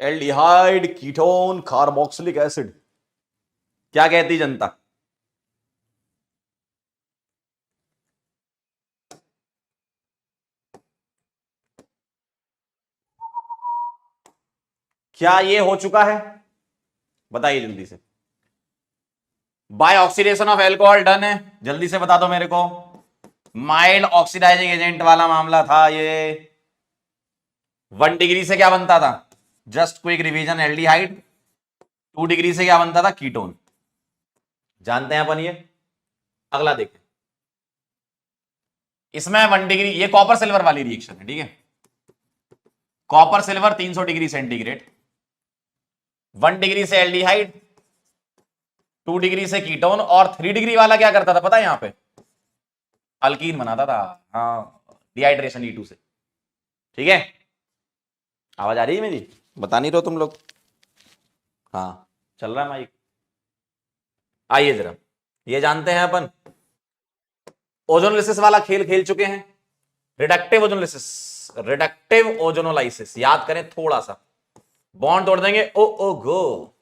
Aldehyde, ketone, carboxylic acid. क्या कहती जनता? क्या ये हो चुका है? बताइए जल्दी से। By oxidation of alcohol done है, जल्दी से बता दो मेरे को। माइल्ड ऑक्सीडाइजिंग एजेंट वाला मामला था ये। 1 डिग्री से क्या बनता था? Just quick revision, aldehyde. 2 degree से क्या बनता था? कीटोन। जानते हैं अपन ये। अगला देखें। इसमें 1 डिग्री, ये कॉपर सिल्वर वाली रिएक्शन है, ठीक है। Copper silver 300 degree centigrade. 1 degree से एल्डिहाइड, 2 डिग्री से कीटोन, और 3 डिग्री वाला क्या करता था पता है? यहां पे अल्कीन बनाता था। हाँ, डिहाइड्रेशन E2 से। ठीक है, आवाज आ रही है मेरी? बता नहीं रहे तुम लोग। हाँ, चल रहा है माइक। आइए जरा, ये जानते हैं अपन, ओजोनोलिसिस वाला खेल खेल चुके हैं। रिडक्टिव ओजोनोलिसिस, रिडक्टिव ओजोनोलाइसिस याद करें थोड़ा सा। बॉन्ड तोड़ देंगे, ओ गो।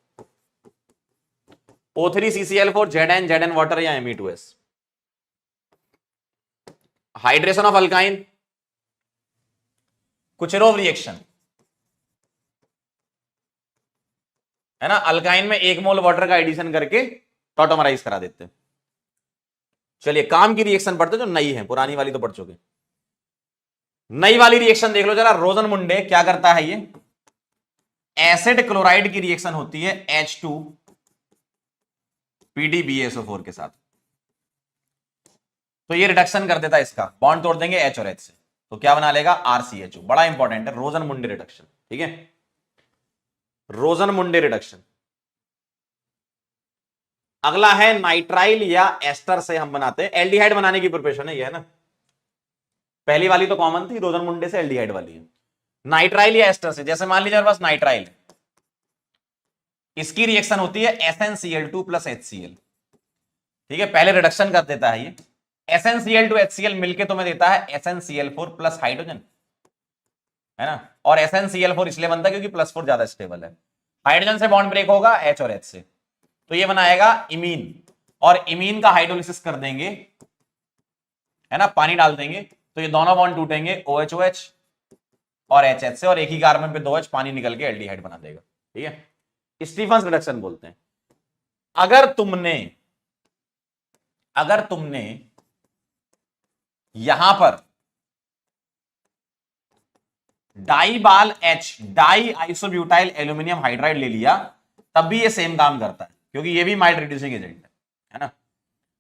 O3CCl4, Zn वाटर या Me2S। Hydration of alkyne, Kucherov reaction है ना। अल्काइन में 1 मोल वाटर का एडिशन करके टॉटोमराइज करा देते हैं। चलिए काम की रिएक्शन पढ़ते जो नई है, पुरानी वाली तो पढ़ चुके। नई वाली रिएक्शन देख लो जरा। रोजन मुंडे क्या करता है? ये एसिड क्लोराइड की रिएक्शन होती है H2PdBsO4 के साथ। तो ये रिडक्शन कर देता है इसका, बॉन्ड तोड़ देंगे H और H से, तो क्या बना लेगा? RCHO। बड़ा इंपॉर्टेंट है रोजन मुंडे रिडक्शन, ठीक है। रोजन मुंडे रिडक्शन। अगला है नाइट्राइल या एस्टर से हम बनाते हैं। एल्डिहाइड बनाने की प्रिपरेशन है ये, है ना। पहली वाली तो कॉमन थी, रोजन मुंडे से एल्डिहाइड वाली है। नाइट्राइल या एस्टर से, जैसे मान लीजिए मेरे पास नाइट्राइल, इसकी रिएक्शन होती है SnCl2 प्लस HCl। ठीक है, पहले रिडक्शन कर देता है ये। SnCl2 HCl मिलके तुम्हें देता है SnCl4 प्लस हाइड्रोजन, है ना। और SnCl4 इसलिए बनता है क्योंकि +4 ज्यादा स्टेबल है। हाइड्रोजन से बॉन्ड ब्रेक होगा H और H से, तो ये बनाएगा इमीन। और इमीन का हाइड्रोलिसिस कर देंगे, है ना, पानी डाल देंगे, तो ये दोनों बॉन्ड टूटेंगे OH और HH से, और एक ही कार्बन पे 2H, पानी निकल के एल्डिहाइड बना देगा। ठीक है, स्टीफंस रिडक्शन बोलते हैं। अगर तुमने यहां पर डाइबाल H, die isobutyl aluminium hydride ले लिया, तब भी ये सेम काम करता है, क्योंकि ये भी माइल्ड रिड्यूसिंग एजेंट है ना।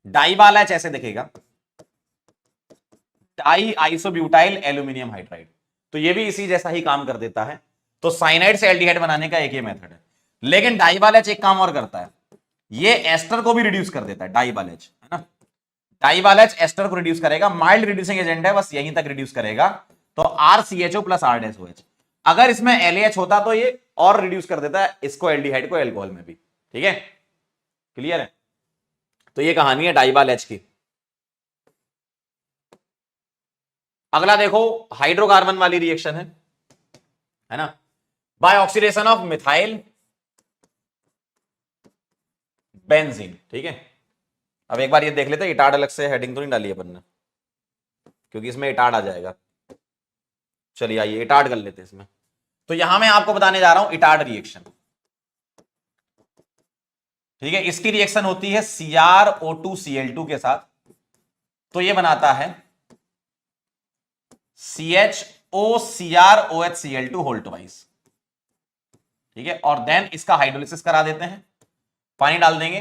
डाइबाल H ऐसे दिखेगा, डाई आइसोब्यूटाइल एल्यूमिनियम हाइड्राइड, तो ये भी इसी जैसा ही काम कर देता है। तो साइनाइड से एल्डिहाइड बनाने का एक ही मेथड है। लेकिन डाइबाल H एक काम और करता है, ये एस्टर को भी रिड्यूस कर देता है। डाइबाल H, है ना, डाइबाल H एस्टर को रिड्यूस करेगा, माइल्ड रिड्यूसिंग एजेंट है, बस यहीं तक रिड्यूस करेगा। तो RCHO प्लस RDSOH। अगर इसमें LAH होता तो ये और रिड्यूस कर देता है इसको, एल्डिहाइड को, एल्कोहल में भी। ठीक है, क्लियर है। तो ये कहानी है डाइबाल H की। अगला देखो, हाइड्रोकार्बन वाली रिएक्शन है ना। By oxidation of methyl benzene. ठीक है, अब एक बार ये देख लेते हैं, इटाड अलग से हेडिंग तो नहीं डाली अपन ने, क्योंकि इसमें इटाड आ जाएगा। चलिए आइए इटाड कर लेते हैं इसमें। तो यहां मैं आपको बताने जा रहा हूं इटाड रिएक्शन। ठीक है, इसकी रिएक्शन होती है CrO2Cl2 के साथ, तो ये बनाता है CHOCrOHCl2 होल ट्वाइस। ठीक है, और देन इसका हाइड्रोलिसिस करा देते हैं, पानी डाल देंगे,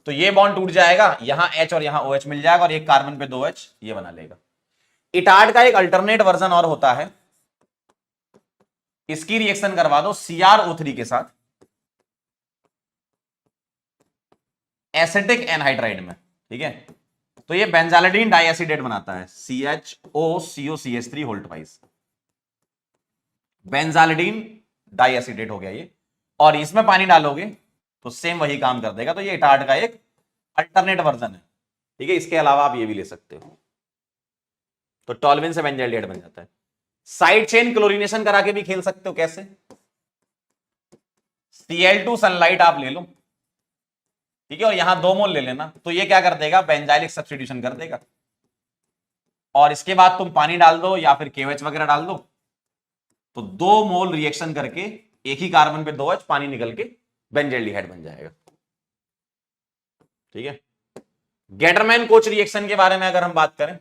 तो ये बॉन्ड टूट जाएगा, यहां H और यहां OH मिल जाएगा, और एक कार्बन पे 2H ये बना लेगा। इटाड का एक अल्टरनेट वर्जन और होता है, इसकी रिएक्शन करवा दो CrO3 के साथ एसिटिक एनहाइड्राइड में। ठीक है, तो ये बेंजालिडीन डाइएसिडेट बनाता है, CHOCOCH3 होल ट्वाइस। बेंजालिडीन डाइएसिडेट हो गया ये, और इसमें पानी डालोगे तो सेम वही काम कर देगा। तो ये इटाड का एक अल्टरनेट वर्जन है। ठीक है, इसके अलावा आप ये भी ले सकते हो, तो टॉल्विन से बेंजाइल्डिहाइड बन जाता है। साइड चेन क्लोरीनेशन करा के भी खेल सकते हो। कैसे? Cl2 सनलाइट आप ले लो, ठीक है, और यहां 2 मोल ले लेना, तो ये क्या कर देगा, बेंजाइलिक सब्स्टिट्यूशन कर देगा। और इसके बाद तुम पानी डाल दो या फिर KOH वगैरह डाल दो, तो 2 मोल रिएक्शन करके एक ही कार्बन पे 2 H पानी निकल के बेंजाल्डिहाइड बन जाएगा। ठीक है। गेटरमैन कोच रिएक्शन के बारे में अगर हम बात करें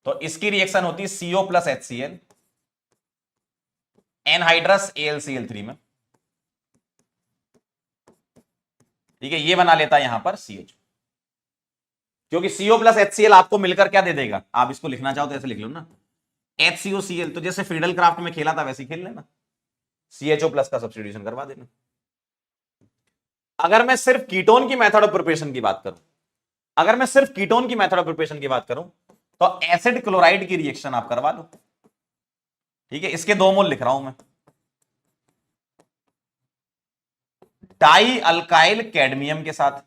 तो इसकी रिएक्शन होती है CO plus HCl anhydrous AlCl3 में। ठीक है, ये बना लेता है यहां पर CH, क्योंकि CO प्लस HCl आपको मिलकर क्या दे देगा, आप इसको लिखना चाहो तो ऐसे लिख लो ना, HCOCl, तो जैसे फ्रीडल क्राफ्ट में खेला था वैसे ही खेल लेना, CHO प्लस का सब्स्टिट्यूशन करवा देना। अगर मैं सिर्फ कीटोन की मेथड ऑफ प्रिपरेशन की बात करूं, अगर मैं सिर्फ कीटोन की मेथड ऑफ प्रिपरेशन की बात करूं तो एसिड क्लोराइड की रिएक्शन आप करवा लो। ठीक है, इसके 2 मोल लिख रहा हूं मैं, डाई अल्काइल कैडमियम के साथ,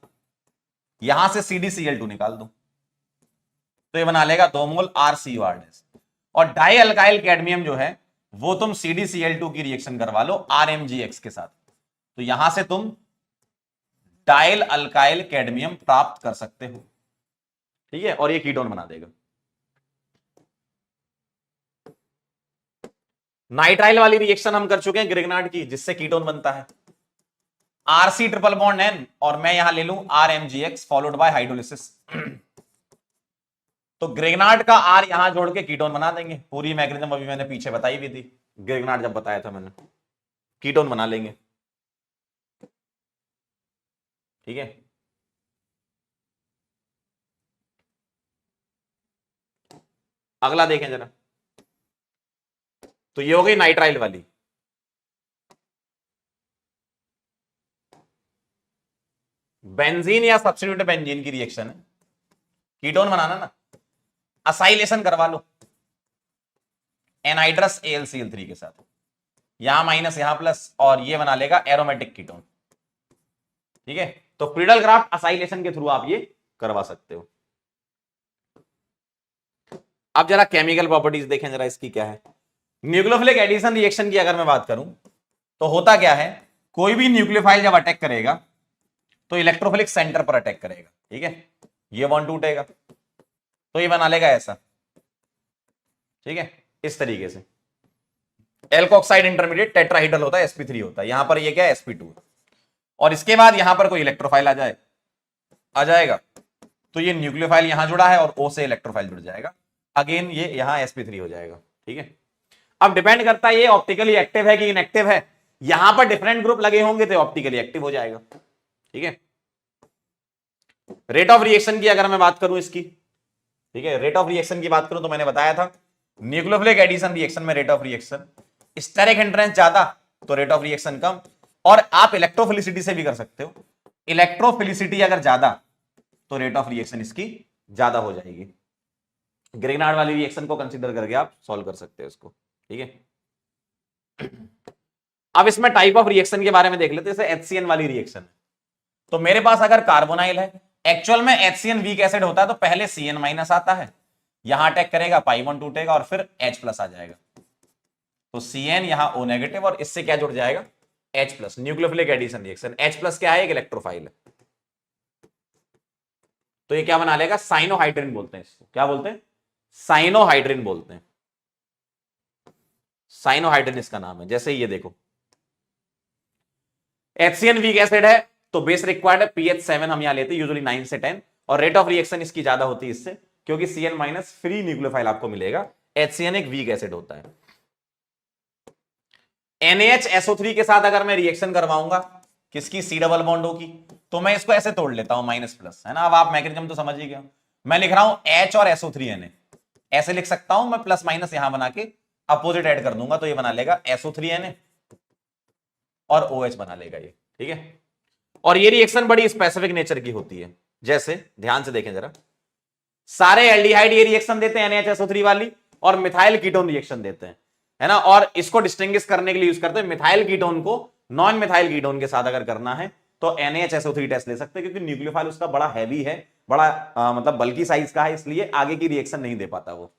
यहां से CdCl2 निकाल दो तो ये बना लेगा 2 मोल RCOR। और डाई अल्काइल कैडमियम जो है वो तुम CdCl2 की रिएक्शन करवा लो RMgX के साथ, तो यहां से तुम डाइल अल्काइल कैडमियम प्राप्त कर सकते हो। ठीक है, और ये कीटोन बना देगा। नाइट्राइल वाली रिएक्शन हम कर चुके हैं ग्रिग्नार्ड की, जिससे कीटोन बनता है RC ट्रिपल बॉन्ड N, और मैं यहां ले लूं RMgX फॉलोड बाय हाइड्रोलिसिस, तो ग्रिग्नार्ड का R यहां जोड़ के कीटोन बना देंगे। पूरी मैकेनिज्म अभी मैंने पीछे बताई हुई थी, ग्रिग्नार्ड जब बताया था मैंने, कीटोन बना लेंगे। ठीक है, अगला देखें जरा, तो ये हो गई नाइट्राइल वाली। बेंजीन या सब्स्टिट्यूट बेंजीन की रिएक्शन है, कीटोन बनाना ना, असाइलेशन करवा लो एनहाइड्रस AlCl3 के साथ, यहां माइनस यहां प्लस, और ये बना लेगा एरोमेटिक कीटोन। ठीक है, तो फ्रीडल क्राफ्ट असाइलेशन के थ्रू आप ये करवा सकते हो। अब जरा केमिकल प्रॉपर्टीज देखें जरा इसकी क्या है। न्यूक्लियोफिलिक एडिशन रिएक्शन की अगर मैं बात करूं तो होता क्या है, कोई भी न्यूक्लियोफाइल जब अटैक करेगा तो इलेक्ट्रोफिलिक सेंटर पर अटैक करेगा। ठीक है, ये बॉन्ड टूटेगा तो ये बना लेगा ऐसा। ठीक है, इस तरीके से एल्कोक्साइड इंटरमीडिएट टेट्राहीड्रल होता है, sp3 होता है, यहां पर ये क्या है sp2, और इसके बाद यहां पर कोई इलेक्ट्रोफाइल आ जाएगा तो ये न्यूक्लियोफाइल यहां जुड़ा है और O से इलेक्ट्रोफाइल जुड़ जाएगा, अगेन ये यहां sp3 हो जाएगा। ठीक है, अब डिपेंड करता है ये ऑप्टिकली एक्टिव है कि इनएक्टिव है, यहां पर डिफरेंट ग्रुप लगे होंगे तो ऑप्टिकली एक्टिव हो जाएगा। ठीक है, रेट ऑफ रिएक्शन की अगर मैं बात करूं इसकी, ठीक है, रेट ऑफ रिएक्शन की बात करूं तो मैंने बताया था न्यूक्लियोफिलिक एडिशन रिएक्शन में rate of reaction steric hindrance ज्यादा तो रेट ऑफ रिएक्शन कम, और आप इलेक्ट्रोफिलिसिटी से भी कर सकते हो, इलेक्ट्रोफिलिसिटी अगर ज्यादा तो रेट ऑफ रिएक्शन इसकी ज्यादा हो जाएगी। ग्रिग्नार्ड वाली रिएक्शन को कंसीडर करके आप सॉल्व कर सकते हो इसको। ठीक है, अब इसमें टाइप ऑफ रिएक्शन के बारे में देख लेते हैं। जैसे HCN वाली रिएक्शन है, तो मेरे पास अगर कार्बोनाइल है, एक्चुअल में HCN वीक एसिड होता है तो पहले CN माइनस आता है, यहां अटैक करेगा, पाई बॉन्ड टूटेगा और फिर H प्लस आ जाएगा, तो CN यहां O नेगेटिव और इससे क्या जुड़ जाएगा H plus, nucleophilic addition reaction. H plus क्या है, एक इलेक्ट्रोफाइल है, तो ये क्या बना लेगा, साइनोहाइड्रिन बोलते हैं इसको, क्या बोलते हैं, साइनोहाइड्रिन बोलते हैं, साइनोहाइड्रिन इसका नाम है। जैसे ये देखो HCN वीक एसिड है तो बेस रिक्वायर्ड है pH 7 हम यहां लेते हैं यूजुअली 9 से 10, और रेट ऑफ रिएक्शन इसकी ज्यादा होती है इससे, क्योंकि CN माइनस फ्री न्यूक्लियोफाइल आपको मिलेगा, HCN एक वीक एसिड होता है। NaHSO3 के साथ अगर मैं रिएक्शन करवाऊंगा किसकी, C डबल बॉन्ड O की, तो मैं इसको ऐसे तोड़ लेता हूं माइनस प्लस, है ना। अब आप मैकेनिज्म तो समझ ही गए, मैं लिख रहा हूं H और SO3Na, ऐसे लिख सकता हूं मैं, प्लस माइनस यहां बना के अपोजिट ऐड कर दूंगा तो ये बना लेगा SO3Na और OH बना लेगा ये। ठीक है, और ये रिएक्शन बड़ी स्पेसिफिक नेचर की होती है। जैसे ध्यान से देखें जरा, सारे एल्डिहाइड ये रिएक्शन देते हैं NaHSO3 वाली, और मिथाइल कीटोन रिएक्शन देते हैं, है ना। और इसको डिस्टिंग्विश करने के लिए यूज करते हैं मिथाइल कीटोन को नॉन मिथाइल कीटोन के साथ अगर करना है तो NaHSO3 टेस्ट ले सकते हैं, क्योंकि न्यूक्लियोफाइल उसका बड़ा हैवी है, बड़ा मतलब बल्कि साइज का है, इसलिए आगे की रिएक्शन नहीं दे पाता वो।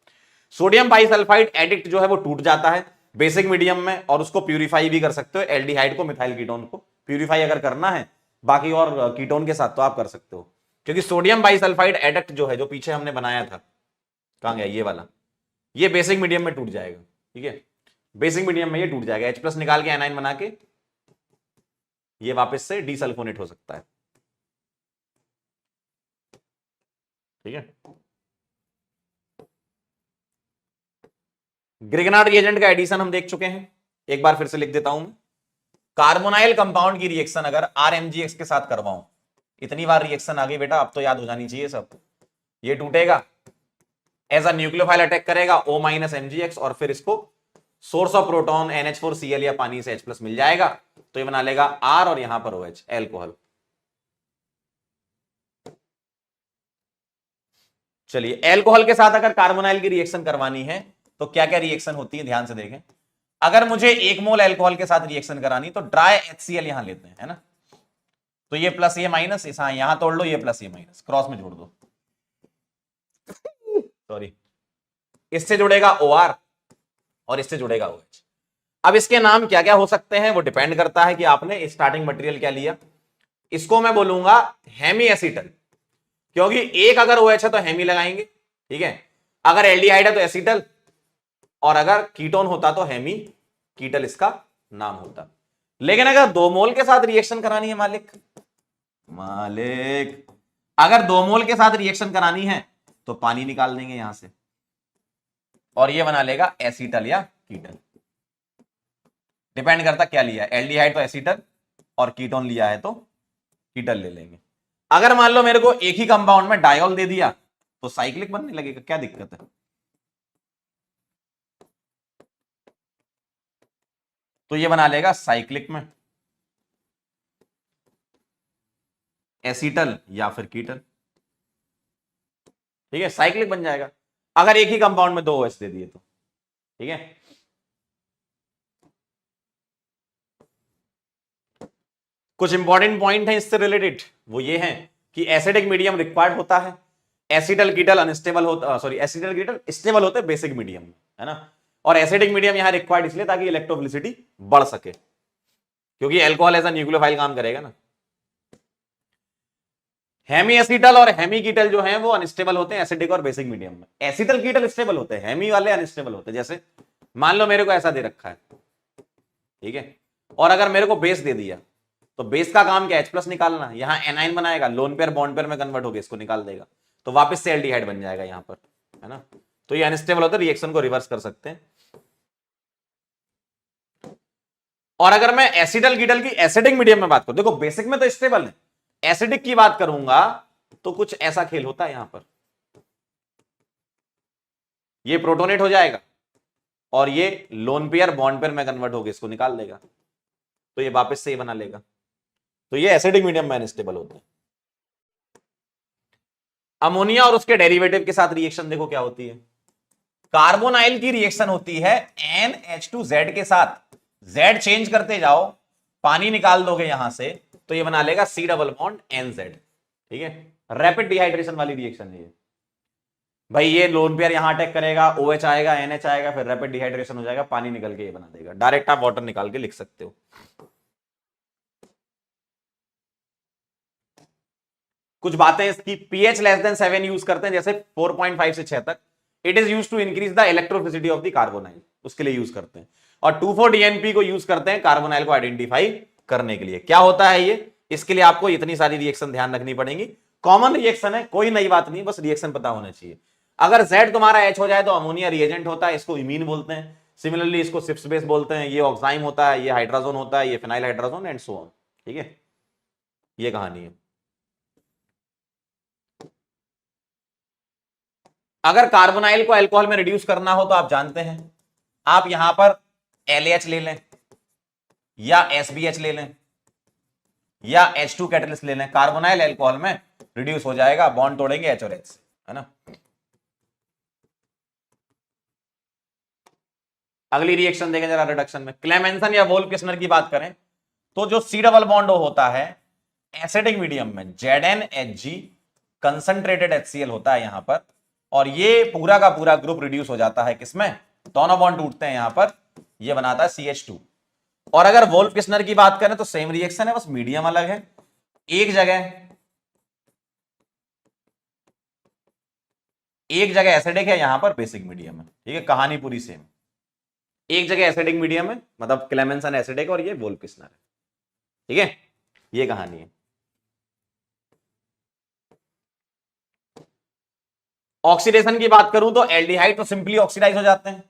सोडियम बाइसल्फाइड एडिक्ट जो है वो टूट जाता है, बेसिक मीडियम में, और उसको प्यूरिफाई भी कर सकते हो, एल्डिहाइड को मिथाइल कीटोन को प्यूरिफाई अगर करना है बाकी और कीटोन के साथ तो आप कर सकते हो, क्योंकि सोडियम बाइसल्फाइड एडक्ट जो है जो पीछे हमने बनाया था, कहां गया ये वाला, ये बेसिक मीडियम में टूट जाएगा। ठीक है, बेसिक मीडियम में ये टूट जाएगा, H+ निकाल के एनाइन बना के ये वापस से डीसल्फोनेट हो सकता है। ठीक है, ग्रिगनार्ड रिएजेंट का एडिशन हम देख चुके हैं, एक बार फिर से लिख देता हूं मैं। कार्बोनाइल कंपाउंड की रिएक्शन अगर RMgx के साथ करवाऊं, इतनी बार रिएक्शन आ गई बेटा, अब तो याद हो जानी चाहिए सब। ये टूटेगा, एज अ न्यूक्लियोफाइल अटैक करेगा O- MgX, और फिर इसको सोर्स ऑफ प्रोटॉन NH4Cl या पानी से H+ मिल जाएगा, तो ये बना लेगा R और यहां पर OH, एल्कोहल। चलिए, एल्कोहल के साथ अगर कार्बोनाइल की रिएक्शन करवानी है तो क्या क्या रिएक्शन होती है, ध्यान से देखें। अगर मुझे 1 मोल एल्कोहल के साथ रिएक्शन करानी तो ड्राई HCl यहां लेते हैं, है ना, तो ये प्लस ये माइनस, इस यहां तोड़ लो, ये प्लस ये माइनस क्रॉस में जोड़ दो, सॉरी, इससे जुड़ेगा OR और इससे जुड़ेगा OH। अब इसके नाम क्या क्या हो सकते हैं वो डिपेंड करता है कि आपने स्टार्टिंग मटेरियल क्या लिया। इसको मैं बोलूंगा हेमी एसीटल, क्योंकि एक अगर OH है तो हेमी लगाएंगे, ठीक है, अगर एल्डिहाइड है तो एसीटल, और अगर कीटोन होता तो हेमी कीटल इसका नाम होता। लेकिन अगर 2 मोल के साथ रिएक्शन करानी है मालिक, अगर 2 मोल के साथ रिएक्शन करानी है तो पानी निकाल देंगे यहां से और ये बना लेगा एसीटल या कीटल। डिपेंड करता क्या लिया, एल्डिहाइड तो एसीटल और कीटोन लिया है तो कीटल ले लेंगे। अगर मान लो मेरे को एक ही कंपाउंड में डायोल दे दिया तो साइक्लिक बनने लगेगा, क्या दिक्कत है। तो ये बना लेगा साइक्लिक में एसीटल या फिर कीटल, ठीक है, साइक्लिक बन जाएगा अगर एक ही कंपाउंड में 2 OH दे दिए तो। ठीक है, कुछ इंपॉर्टेंट पॉइंट है इससे रिलेटेड, वो ये है कि एसिडिक मीडियम रिक्वायर्ड होता है, एसिटल कीटल अनस्टेबल होता, सॉरी एसिटल कीटल स्टेबल होते हैं बेसिक मीडियम में, है ना, और एसिडिक मीडियम यहां रिक्वायर्ड इसलिए ताकि इलेक्ट्रोफिलिसिटी बढ़ सके, क्योंकि अल्कोहल ऐसा न्यूक्लियोफाइल काम करेगा ना। हेमी एसिटल और हेमी कीटल जो है वो अनस्टेबल होते हैं एसिडिक और बेसिक मीडियम में, एसिटल कीटल स्टेबल होते हैं, हेमी वाले अनस्टेबल होते हैं। जैसे मान लो मेरे को ऐसा दे रखा है, ठीक है, और अगर मेरे को बेस दे दिया तो बेस का काम क्या, H+ निकालना, यहां एनाइन बनाएगा, लोन पेयर बॉन्ड पेयर में कन्वर्ट होकर इसको निकाल देगा, तो वापस से एल्डिहाइड बन जाएगा यहां पर, है ना। तो ये अनस्टेबल होता है, रिएक्शन को रिवर्स कर सकते हैं। और अगर मैं एसिटल कीटल की एसिडिक मीडियम में बात करूं, देखो बेसिक में तो स्टेबल है, एसिडिक की बात करूंगा तो कुछ ऐसा खेल होता है यहां पर, ये प्रोटोनेट हो जाएगा और ये लोन पेयर बॉन्ड पेयर में कन्वर्ट होकर इसको निकाल देगा, तो ये वापस से ये बना लेगा, तो ये एसिडिक मीडियम में अनस्टेबल होते हैं। अमोनिया और उसके डेरिवेटिव के साथ रिएक्शन देखो क्या होती है, कार्बोनाइल की रिएक्शन होती है NH2Z के साथ, Z चेंज करते जाओ, पानी निकाल दोगे यहां से तो ये बना लेगा C डबल बॉन्ड NZ, ठीक है, रैपिड डिहाइड्रेशन वाली रिएक्शन है ये भाई, ये लोन पेयर यहां अटैक करेगा, OH आएगा, NH आएगा, फिर रैपिड डिहाइड्रेशन हो जाएगा, पानी निकल के ये बना देगा, डायरेक्ट आप वाटर निकाल के लिख सकते हो। कुछ बातें इसकी, pH लेस देन 7 यूज करते हैं, जैसे 4.5 से 6 तक, it is use to increase the electrophilicity of the carbonyl, उसके लिए यूज करते हैं, और 2,4-DNP को यूज करते हैं कार्बोनाइल को आइडेंटिफाई करने के लिए। क्या होता है ये, इसके लिए आपको इतनी सारी रिएक्शन ध्यान रखनी पड़ेगी, कॉमन रिएक्शन है, कोई नई बात नहीं, बस रिएक्शन पता होना चाहिए। अगर Z तुम्हारा H हो जाए तो अमोनिया रिएजेंट होता है, इसको इमीन बोलते हैं, सिमिलरली इसको सिप्स बेस बोलते हैं, ये ऑक्साइम होता है, ये हाइड्राजोन होता है, ये phenyl hydrazone and so on, ठीक है, ये कहानी है। अगर कार्बोनाइल को अल्कोहल में रिड्यूस करना हो तो आप जानते हैं, आप यहां पर LH ले लें या SBH ले लें या H2 कैटलिस्ट ले लें, कार्बोनाइल अल्कोहल में रिड्यूस हो जाएगा, बॉन्ड तोड़ेंगे H और H से, है ना। अगली रिएक्शन देखें जरा रिडक्शन में, क्लेमेंसन या वोल्फ-किस्नर की बात करें तो जो C डबल बॉन्ड होता है एसिडिक मीडियम में ZnHg कंसंट्रेटेड HCl होता है यहां पर, और ये पूरा का पूरा ग्रुप रिड्यूस हो जाता है किसमें, दोनों बॉन्ड टूटते हैं यहां पर, ये बनाता है CH2। और अगर वोल्फ किस्नर की बात करें तो सेम रिएक्शन है, बस मीडियम अलग है। एक जगह एसिडिक है, यहां पर बेसिक मीडियम है। ठीक है, कहानी पूरी सेम। एक जगह एसिडिक मीडियम है, मतलब क्लेमेंसन एसिडिक, और ये वोल्फ किस्नर है। ठीक है, ये कहानी है। ऑक्सीडेशन की बात करूं तो एल्डिहाइड तो सिंपली ऑक्सीडाइज हो जाते हैं।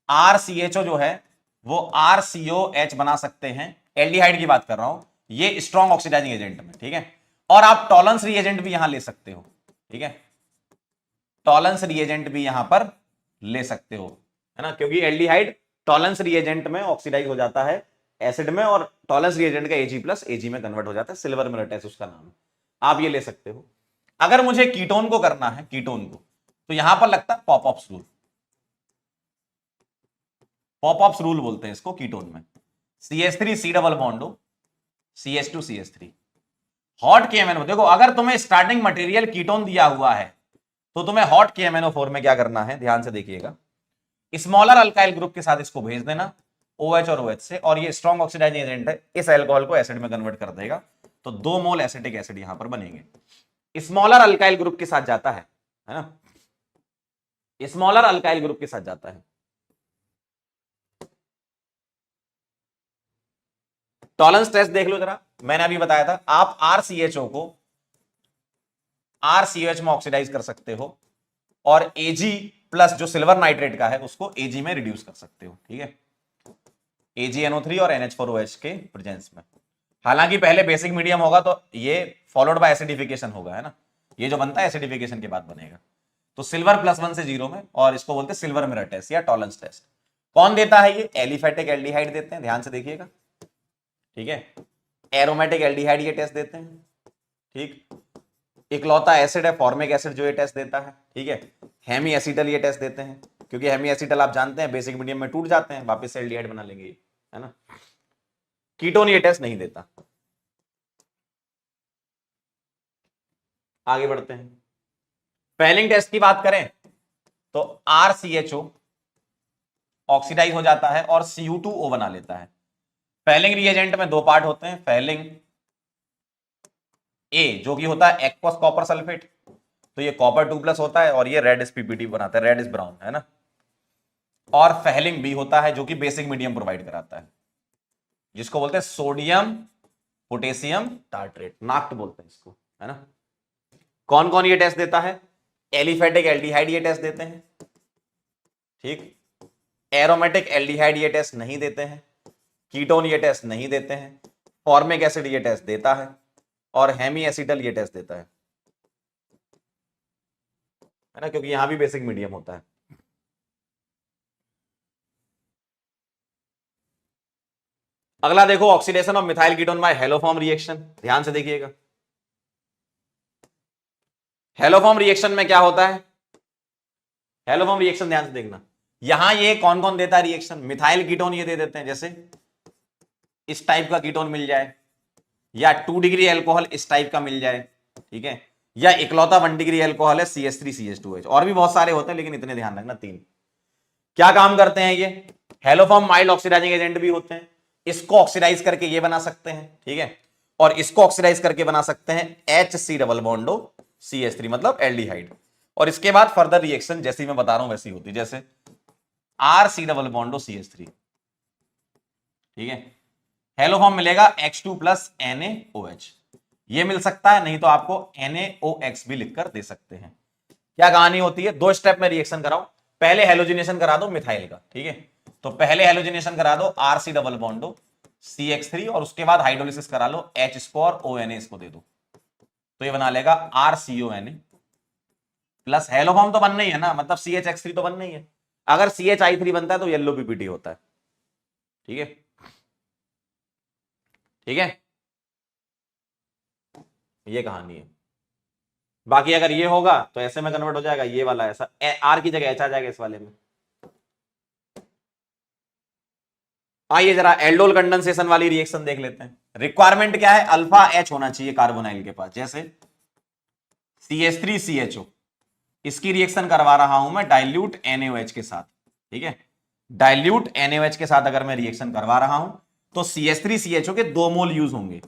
RCHO जो है वो RCOH बना सकते हैं। एल्डिहाइड की बात कर रहा हूं, ये स्ट्रॉन्ग ऑक्सीडाइजिंग एजेंट में। ठीक है, और आप टॉलरेंस रिएजेंट भी यहां ले सकते हो। ठीक है, टॉलरेंस रिएजेंट भी यहां पर ले सकते हो, है ना, क्योंकि एल्डिहाइड टॉलरेंस रिएजेंट में ऑक्सीडाइज हो जाता है एसिड में, और टॉलरेंस रिएजेंट का Ag+ में कन्वर्ट हो जाता है। सिल्वर मिरटेस उसका नाम है, आप ये ले सकते हो। अगर मुझे कीटोन को करना है, कीटोन को, तो यहां पर लगता है पॉपअप्स रूल। पॉपअप्स रूल बोलते हैं इसको कीटोन में। CH3 C double बॉन्डो CH2 CH3। Hot KMnO, देखो अगर तुम्हें स्टार्टिंग मटेरियल कीटोन दिया हुआ है तो तुम्हें हॉट KMnO4 में क्या करना है, ध्यान से देखिएगा। स्मॉलर अल्काइल ग्रुप के साथ इसको भेज देना OH और OH से, और ये स्ट्रॉन्ग ऑक्सीडाइजिंग एजेंट है, इस अल्कोहल को एसिड में कन्वर्ट कर देगा। तो 2 मोल एसिटिक एसिड यहां पर बनेंगे। स्मॉलर अल्काइल ग्रुप के साथ जाता है ना, स्मॉलर अल्काइल ग्रुप के साथ जाता है। टॉलरेंस टेस्ट देख लो जरा, मैंने अभी बताया था, आप RCHO को RCOH में ऑक्सीडाइज कर सकते हो, और Ag+ जो सिल्वर नाइट्रेट का है उसको Ag में रिड्यूस कर सकते हो। ठीक है, AgNO3 और NH4OH के प्रेजेंस में। हालांकि पहले बेसिक मीडियम होगा तो ये फॉलोड बाय एसिडिफिकेशन होगा, है ना, ये जो बनता है एसिडिफिकेशन के बाद बनेगा। तो सिल्वर +1 से 0 में, और इसको बोलते हैं सिल्वर मिरर टेस्ट या टॉलरेंस टेस्ट। कौन देता है ये? एलिफेटिक एल्डिहाइड देते हैं, ध्यान से देखिएगा। ठीक है, एरोमेटिक एल्डिहाइड ये टेस्ट देते हैं। ठीक, इकलौता एसिड है फॉर्मिक एसिड जो ये टेस्ट देता है। ठीक है, हेमी एसिटल ये टेस्ट देते हैं, क्योंकि हेमी एसिटल आप जानते हैं बेसिक मीडियम में टूट जाते हैं, वापस से एल्डिहाइड बना लेंगे, है ना। कीटोन ये टेस्ट नहीं देता। आगे बढ़ते हैं। फेलिंग टेस्ट की बात करें तो RCHO ऑक्सीडाइज हो जाता है और Cu2O बना लेता है। फेलिंग रिएजेंट में 2 पार्ट होते हैं, फेलिंग A जो कि होता है एक्वस कॉपर सल्फेट, तो ये कॉपर 2+ होता है, और ये रेड PPT बनाता है, रेड इज ब्राउन, है ना। और फेलिंग B होता है जो कि बेसिक मीडियम प्रोवाइड कराता है, जिसको बोलते हैं सोडियम पोटेशियम टार्ट्रेट, नाक्ट बोलते हैं इसको, है ना। कौन कौन ये टेस्ट देता है? एलिफेटिक एल्डिहाइड ये टेस्ट देते हैं। ठीक, एरोमेटिक एल्डिहाइड ये टेस्ट नहीं देते हैं, कीटोन ये टेस्ट नहीं देते हैं, फॉर्मिक एसिड ये टेस्ट देता है, और हेमी एसिटल ये टेस्ट देता है ना, क्योंकि यहां भी बेसिक मीडियम होता है। अगला देखो, oxidation of methyl ketone by haloform reaction, ध्यान से देखिएगा। हेलोफॉर्म रिएक्शन में क्या होता है? हेलोफॉर्म रिएक्शन ध्यान से देखना, यहां ये कौन कौन देता है रिएक्शन? मिथाइल कीटोन ये दे देते हैं, जैसे इस टाइप का कीटोन मिल जाए, या 2 डिग्री एल्कोहल इस टाइप का मिल जाए। ठीक है, या इकलौता 1 डिग्री एल्कोहल है CH3 CH2H, और भी बहुत सारे होते हैं लेकिन इतने ध्यान रखना 3। क्या काम करते हैं ये? हेलोफॉर्म माइल्ड ऑक्सीडाइजिंग एजेंट भी होते हैं, इसको ऑक्सीडाइज करके ये बना सकते हैं। ठीक है, और इसको ऑक्सीडाइज करके बना सकते हैं HC डबल बॉन्डो CH3, मतलब एल्डिहाइड। और इसके बाद फर्दर रिएक्शन जैसी मैं बता रहा हूं वैसी होती, जैसे RC डबल बॉन्डो CH3। ठीक है, हेलोफॉर्म मिलेगा H2 + NaOH, ये मिल सकता है, नहीं तो आपको NaOX भी लिखकर दे सकते हैं। क्या कहानी होती है? 2 स्टेप में रिएक्शन कराओ, पहले हेलोजिनेशन करा दो मिथाइल का। ठीक है, तो पहले हेलोजिनेशन करा दो RC डबल बॉन्डो CH3, और उसके बाद हाइड्रोलिसिस करा लो H और ONA इसको दे दो, तो ये बना लेगा RCONA प्लस हेलोफॉर्म तो बनना ही है ना, मतलब CHX3 तो बनना ही है। अगर CHI3 बनता है तो येलो PPT होता है। ठीक है, ठीक है, ये कहानी है। बाकी अगर ये होगा तो ऐसे में कन्वर्ट हो जाएगा, ये वाला ऐसा R की जगह H आ जाएगा इस वाले में। आइए जरा एल्डोल कंडेंसेशन वाली रिएक्शन देख लेते हैं। रिक्वायरमेंट क्या है? अल्फा H होना चाहिए कार्बोनाइल के पास, जैसे CH3CHO, इसकी रिएक्शन करवा रहा हूं मैं डाइल्यूट NaOH के साथ। ठीक है, डाइल्यूट NaOH के साथ अगर मैं रिएक्शन करवा रहा हूं तो CH3CHO के 2 मोल यूज होंगे।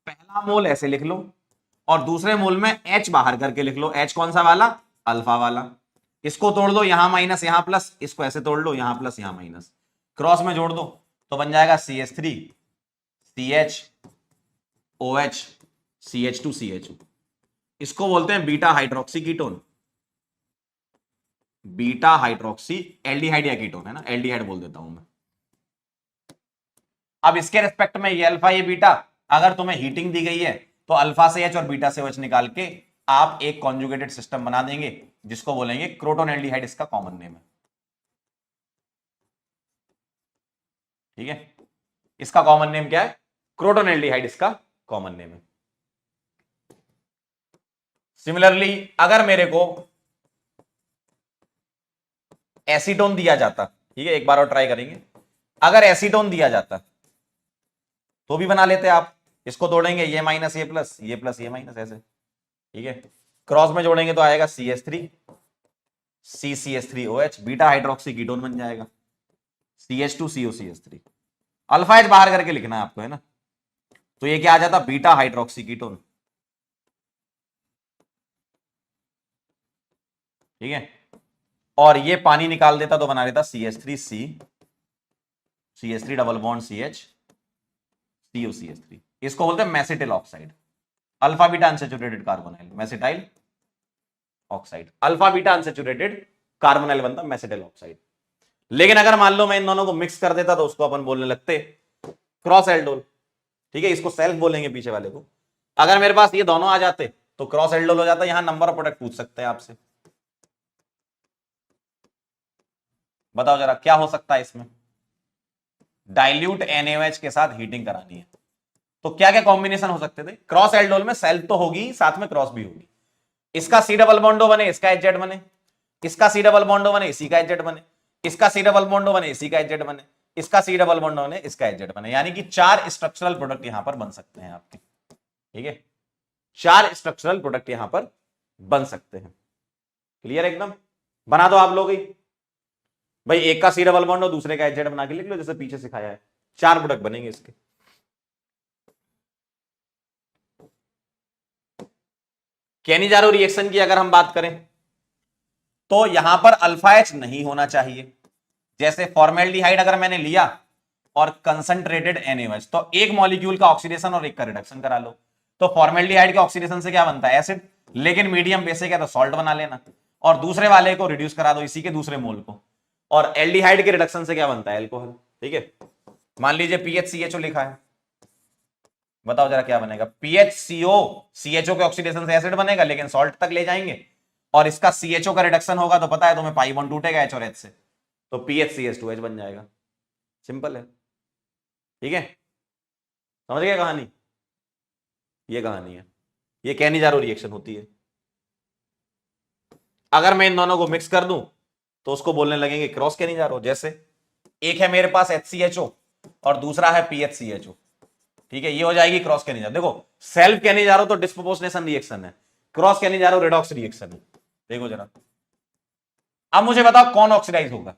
पहला मोल ऐसे लिख लो और दूसरे मोल में H बाहर करके लिख लो। H कौन सा वाला? अल्फा वाला। इसको तोड़ दो, यहां माइनस यहां प्लस, इसको ऐसे तोड़ लो, यहां प्लस यहां माइनस, क्रॉस में जोड़ दो तो बन जाएगा CH3 CH OH CH2 CHO। इसको बोलते हैं beta hydroxy ketone. Beta hydroxy aldehyde या कीटोन है ना, एल्डिहाइड बोल देता हूं मैं। अब इसके रिस्पेक्ट में ये अल्फा ये बीटा, अगर तुम्हें हीटिंग दी गई है तो अल्फा से H और बीटा से OH निकाल के आप एक कॉन्जुगेटेड सिस्टम बना देंगे जिसको बोलेंगे क्रोटोन एल्डिहाइड, इसका कॉमन नेम है। ठीक है, इसका कॉमन नेम क्या है? क्रोटोन एल्डिहाइड, इसका कॉमन नेम है। सिमिलरली अगर मेरे को एसीटोन दिया जाता, ठीक है, एक बार और ट्राई करेंगे, अगर एसीटोन दिया जाता तो भी बना लेते आप। इसको तोड़ेंगे, ये माइनस ये प्लस, ये प्लस ये माइनस, ऐसे। ठीक है, क्रॉस में जोड़ेंगे तो आएगा CH3 CCH3OH, beta hydroxy ketone बन जाएगा। CH2 COCH3, अल्फा H बाहर करके लिखना है आपको, है ना। तो ये क्या आ जाता? Beta hydroxy ketone. ठीक है, और ये पानी निकाल देता तो बना लेता CH3C CH3 double bond CH COCH3। इसको बोलते हैं mesityl oxide, alpha beta unsaturated carbonyl, mesityl oxide. Alpha beta unsaturated carbonyl बनता मेसिटिल ऑक्साइड। लेकिन अगर मान लो मैं इन दोनों को मिक्स कर देता तो उसको अपन बोलने लगते क्रॉस एल्डोल। ठीक है, इसको सेल्फ बोलेंगे पीछे वाले को। अगर मेरे पास ये दोनों आ जाते तो क्रॉस एल्डोल हो जाता। यहां नंबर ऑफ प्रोडक्ट पूछ सकते हैं आपसे, बताओ जरा क्या हो सकता है इसमें। डाइल्यूट NaOH के साथ हीटिंग करानी है तो क्या क्या कॉम्बिनेशन हो सकते थे? क्रॉस एल्डोल में सेल्फ तो होगी, साथ में क्रॉस भी होगी। इसका C डबल बॉन्डो बने, इसका HZ बने, इसका C डबल बॉन्डो बने, इसी का HZ बने, इसका C डबल बॉन्डो बने, इसी का HZ बने, इसका C डबल बॉन्डो बने, इसका HZ बने। यानी कि 4 स्ट्रक्चरल प्रोडक्ट यहां पर बन सकते हैं आपके। ठीक है, 4 स्ट्रक्चरल प्रोडक्ट यहां पर बन सकते हैं। क्लियर एकदम? बना दो आप लोग ही भाई, एक का C डबल बॉन्ड और दूसरे का HZ बना के लिख लो जैसे पीछे सिखाया है। 4 प्रोडक्ट बनेंगे इसके। केनिजारो रिएक्शन की अगर हम बात करें तो यहां पर अल्फा H नहीं होना चाहिए। जैसे फॉर्मेल्डिहाइड अगर मैंने लिया और कंसंट्रेटेड NaOH, तो एक मॉलिक्यूल का ऑक्सीडेशन और एक का रिडक्शन करा लो। तो फॉर्मेल्डिहाइड के ऑक्सीडेशन से क्या बनता है? एसिड। लेकिन मीडियम बेसिक है तो सॉल्ट बना लेना, और दूसरे वाले को रिड्यूस करा दो, इसी के दूसरे मोल को। और एल्डिहाइड के रिडक्शन से क्या बनता है? एल्कोहल। ठीक है, मान लीजिए PHCHO लिखा है, बताओ जरा क्या बनेगा? PHCO CHO के ऑक्सीडेशन से एसिड बनेगा, लेकिन सॉल्ट तक ले जाएंगे, और इसका CHO का रिडक्शन होगा तो पता है तुम्हें, पाई बॉन्ड टूटेगा H और H से, तो PHCH2H बन जाएगा। सिंपल है। ठीक है, समझ गए कहानी? ये कहानी है, ये केनिजारो रिएक्शन होती है। अगर मैं इन दोनों को मिक्स कर दूं तो उसको बोलने लगेंगे क्रॉस केनिजारो। जैसे एक है मेरे पास HCHO और दूसरा है PHCHO। ठीक है, ये हो जाएगी क्रॉस केनिजारो। देखो, सेल्फ केनिजारो तो डिस्प्रोपोर्शनेशन रिएक्शन है, क्रॉस केनिजारो रिडॉक्स रिएक्शन है। देखो जरा, अब मुझे बताओ कौन ऑक्सीडाइज होगा?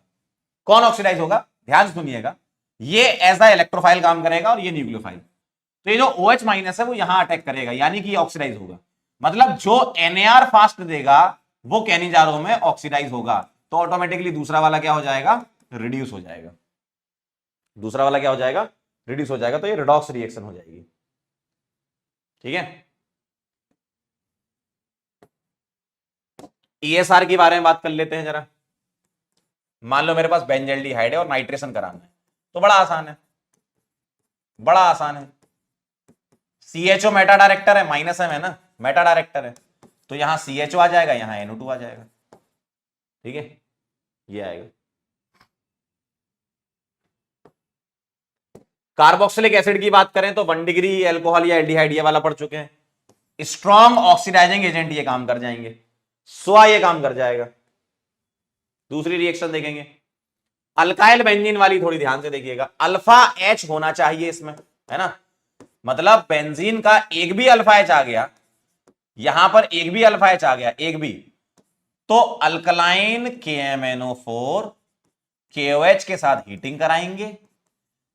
कौन ऑक्सीडाइज होगा? ध्यान से सुनिएगा, ये एज अ इलेक्ट्रोफाइल काम करेगा और ये न्यूक्लियोफाइल। तो ये जो OH माइनस है वो यहां अटैक करेगा, यानी कि ऑक्सीडाइज होगा। मतलब जो NAR फास्ट देगा वो केनिजारो में ऑक्सीडाइज होगा, तो ऑटोमेटिकली दूसरा वाला क्या हो जाएगा? रिड्यूस हो जाएगा। दूसरा वाला क्या हो जाएगा? रिड्यूस हो जाएगा, तो ये रिडॉक्स रिएक्शन हो जाएगी। ठीक है, ESR के बारे में बात कर लेते हैं जरा। मान लो मेरे पास बेंजल्डिहाइड है और नाइट्रेशन कराना है, तो बड़ा आसान है, बड़ा आसान है। CHO मेटा डायरेक्टर है, माइनस M है ना, मेटा डायरेक्टर है, तो यहां CHO आ जाएगा, यहां NO2 आ जाएगा। ठीक है, ये आएगा। कार्बोक्सिलिक एसिड की बात करें तो 1 डिग्री एल्कोहल या एल्डिहाइड ये वाला पढ़ चुके हैं। स्ट्रॉन्ग ऑक्सीडाइजिंग एजेंट ये काम कर जाएंगे, स्वा ये काम कर जाएगा। दूसरी रिएक्शन देखेंगे, अल्काइल बेंजीन वाली, थोड़ी ध्यान से देखिएगा। अल्फा H होना चाहिए इसमें, है ना, मतलब बेंजीन का एक भी अल्फा H आ गया, यहां पर एक भी अल्फा H आ गया, एक भी, तो अल्कलाइन KMNO4 KOH के साथ हीटिंग कराएंगे,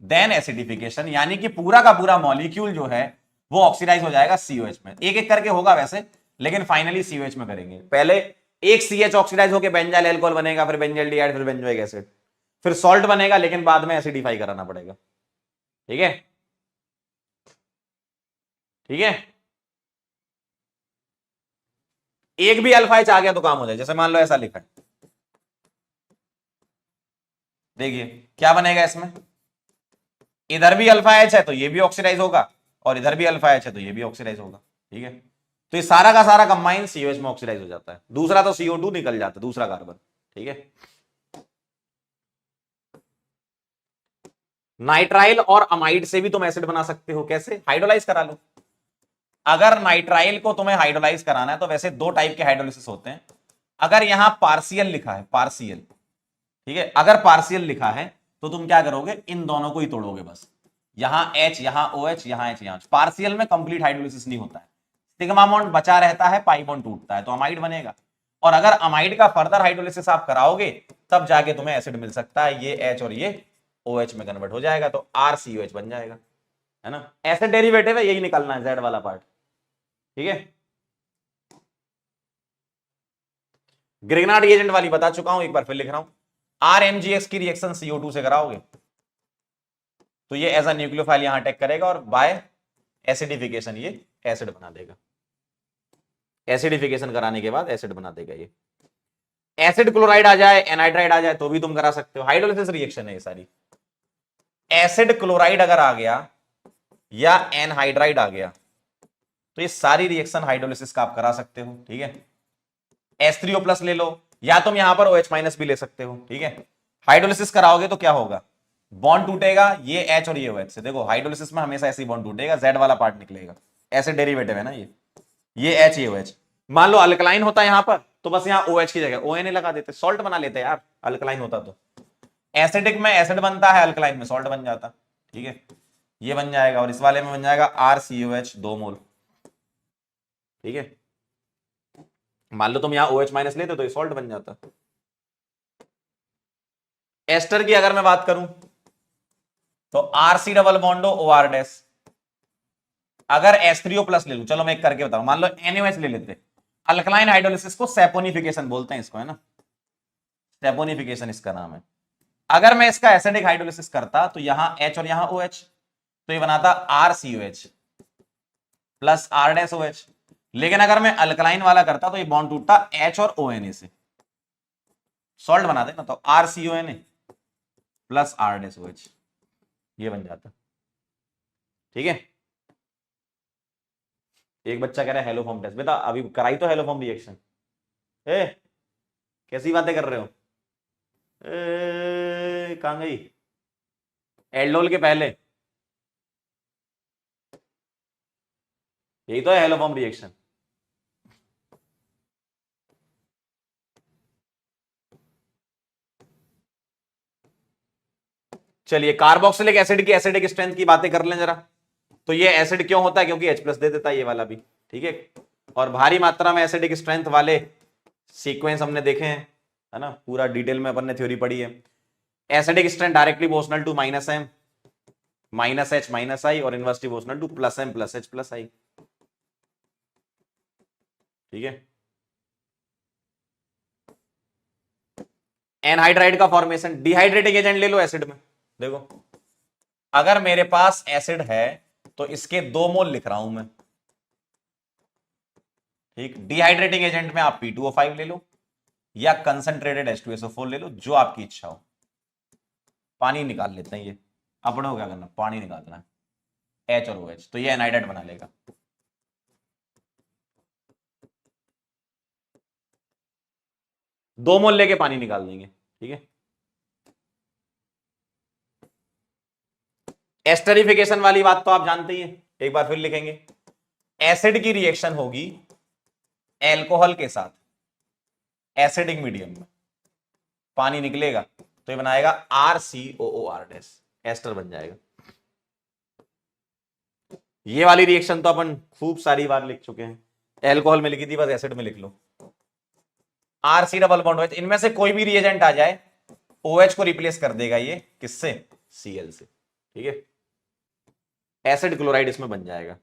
देन एसिडिफिकेशन, यानी कि पूरा का पूरा मॉलिक्यूल जो है वो ऑक्सीडाइज हो जाएगा COH में। एक एक करके होगा वैसे, लेकिन फाइनली COH में करेंगे। पहले एक CH ऑक्सीडाइज होकर बेंजाइल अल्कोहल बनेगा, फिर बेंजाइल डिहाइड, फिर बेंजोइक एसिड, फिर सॉल्ट बनेगा, लेकिन बाद में एसिडिफाई कराना पड़ेगा। ठीक है, ठीक है। एक भी अल्फा एच आ गया तो काम हो जाए। जैसे मान लो ऐसा लिखा है, देखिए क्या बनेगा इसमें, इधर भी अल्फा एच है तो ये भी ऑक्सीडाइज होगा, और इधर भी अल्फा एच है तो ये भी ऑक्सीडाइज होगा। ठीक है, तो ये सारा का सारा कंबाइन COH में ऑक्सीडाइज हो जाता है। दूसरा तो CO2 निकल जाता है, दूसरा कार्बन। ठीक है, नाइट्राइल और अमाइड से भी तुम एसिड बना सकते हो। कैसे? हाइड्रोलाइज करा लो। अगर नाइट्राइल को तुम्हें हाइड्रोलाइज कराना है तो वैसे दो टाइप के हाइड्रोलिसिस होते हैं। अगर यहां पार्शियल लिखा है, पार्शियल, ठीक है, अगर पार्शियल लिखा है तो तुम क्या करोगे, इन दोनों को ही तोड़ोगे बस। यहां H, यहां OH, यहां H, यहां H। पार्शियल में कंप्लीट हाइड्रोलिसिस नहीं होता है, सिग्मा बॉन्ड बचा रहता है, पाई बॉन्ड टूटता है, तो अमाइड बनेगा। और अगर अमाइड का फर्दर हाइड्रोलिसिस आप कराओगे तब जाके तुम्हें एसिड मिल सकता है। ये H और ये OH में कन्वर्ट हो जाएगा, तो RCOH बन जाएगा, है ना। ऐसे डेरिवेटिव है, यही निकालना है, Z वाला पार्ट। ठीक है, ग्रिग्नार्ड रिएजेंट वाली बता चुका हूं, एक बार फिर लिख रहा हूं। RMgx की रिएक्शन CO2 से कराओगे तो ये एज अ न्यूक्लियोफाइल यहां अटैक करेगा और बाय एसिडिफिकेशन ये एसिड बना देगा। एसिडिफिकेशन कराने के बाद एसिड बना देगा ये। एसिड क्लोराइड आ जाए, एनहाइड्राइड आ जाए तो भी तुम करा सकते हो। हाइड्रोलिसिस रिएक्शन है ये सारी। एसिड क्लोराइड अगर आ गया या एनहाइड्राइड आ गया तो ये सारी रिएक्शन हाइड्रोलिसिस का आप करा सकते हो। ठीक है, H3O प्लस ले लो, या तुम यहां पर OH माइनस भी ले सकते हो। ठीक है, हाइड्रोलिसिस कराओगे तो क्या होगा, बॉन्ड टूटेगा, ये H और ये OH से। देखो हाइड्रोलिसिस में हमेशा ऐसे ही बॉन्ड टूटेगा, Z वाला पार्ट निकलेगा। ऐसे डेरिवेटिव है ना ये H, ये OH। मान लो अल्कलाइन होता है यहां पर तो बस यहां OH की जगह ONA लगा देते, सॉल्ट बना लेते यार। अल्कलाइन होता तो एसिडिक में एसिड बनता है, अल्कलाइन में सॉल्ट बन जाता। ठीक है, ये बन जाएगा, और इस वाले में बन जाएगा RCOH 2 मोल। ठीक है, मान लो तुम यहां OH माइनस लेते तो ये सॉल्ट बन जाता। एस्टर की अगर मैं बात करूं तो RC डबल बॉन्डो OR डैश। अगर H3O प्लस ले लूं, चलो मैं एक करके बताऊं, मान लो NaOH ले लेते। अल्कलाइन हाइड्रोलिसिस को सैपोनिफिकेशन बोलते हैं इसको, है ना, सैपोनिफिकेशन इसका नाम है। अगर मैं इसका एसिडिक हाइड्रोलिसिस करता तो यहां H और यहां OH, तो ये बनाता RCOH plus R dash OH। लेकिन अगर मैं अल्कलाइन वाला करता तो ये बॉन्ड टूटता H और ONA से, सॉल्ट बना देना, तो RCONA plus R dash OH, ये बन जाता। ठीक है, एक बच्चा कह रहा है हेलोफॉर्म टेस्ट। बेटा अभी कराई तो हेलोफॉर्म रिएक्शन, कैसी बातें कर रहे हो, कहां गई एल्डोल के पहले, यही तो है हेलोफॉर्म रिएक्शन। चलिए कार्बोक्सिलिक एसिड की एसिडिक स्ट्रेंथ की बातें कर लें जरा। तो ये एसिड क्यों होता है, क्योंकि H प्लस दे देता है ये वाला भी। ठीक है, और भारी मात्रा में एसिडिक स्ट्रेंथ वाले सीक्वेंस हमने देखे हैं, है ना, पूरा डिटेल में अपन ने थ्योरी पढ़ी है। Acidic strength directly proportional to -M -H -I और inversely proportional to +M +H +I। ठीक है, एनहाइड्राइड का फॉर्मेशन, डिहाइड्रेटिंग एजेंट ले लो एसिड में। देखो अगर मेरे पास एसिड है तो इसके 2 मोल लिख रहा हूं मैं। ठीक, डिहाइड्रेटिंग एजेंट में आप P2O5 ले लो या कंसंट्रेटेड H2SO4 ले लो, जो आपकी इच्छा हो। पानी निकाल लेते हैं, ये अपने को क्या करना, पानी निकालना है, H और OH, तो ये एनहाइड्राइड बना लेगा। दो मोल लेके पानी निकाल देंगे। ठीक है, एस्टरिफिकेशन वाली बात तो आप जानते ही हैं, एक बार फिर लिखेंगे। एसिड की रिएक्शन होगी एल्कोहल के साथ एसिडिक मीडियम में, पानी निकलेगा तो ये बनाएगा RCOOR डैश, एस्टर बन जाएगा। ये वाली रिएक्शन तो अपन खूब सारी बार लिख चुके हैं, एल्कोहल में लिखी थी, बस एसिड में लिख लो। RC डबल बॉन्ड OH, इनमें से कोई भी रिएजेंट आ जाए OH को रिप्लेस कर देगा ये किससे, Cl से, ठीक है। एसिड क्लोराइड इसमें बन जाएगा।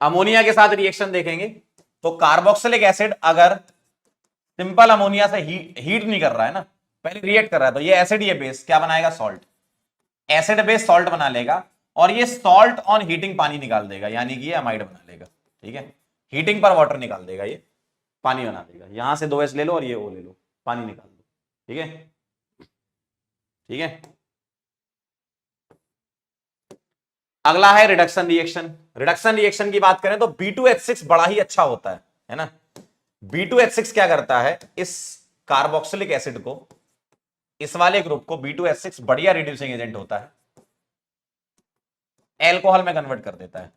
अमोनिया के साथ रिएक्शन देखेंगे तो कार्बोक्सिलिक एसिड अगर सिंपल अमोनिया से हीट नहीं कर रहा है ना, पहले रिएक्ट कर रहा है, तो ये एसिड ये बेस क्या बनाएगा, सॉल्ट, एसिड बेस सॉल्ट बना लेगा, और ये सॉल्ट ऑन हीटिंग पानी निकाल देगा, यानी कि ये अमाइड बना लेगा, ठीक है। हीटिंग पर वाटर निकाल देगा, ये पानी बना देगा। यहां से 2H ले लो और ये O ले लो, पानी निकाल दो, ठीक है, ठीक है। अगला है रिडक्शन रिएक्शन। रिडक्शन रिएक्शन की बात करें तो B2H6 बड़ा ही अच्छा होता है ना। B2H6 क्या करता है, इस कार्बोक्सिलिक एसिड को, इस वाले ग्रुप को, B2H6 बढ़िया रिड्यूसिंग एजेंट होता है, एल्कोहल में कन्वर्ट कर देता है,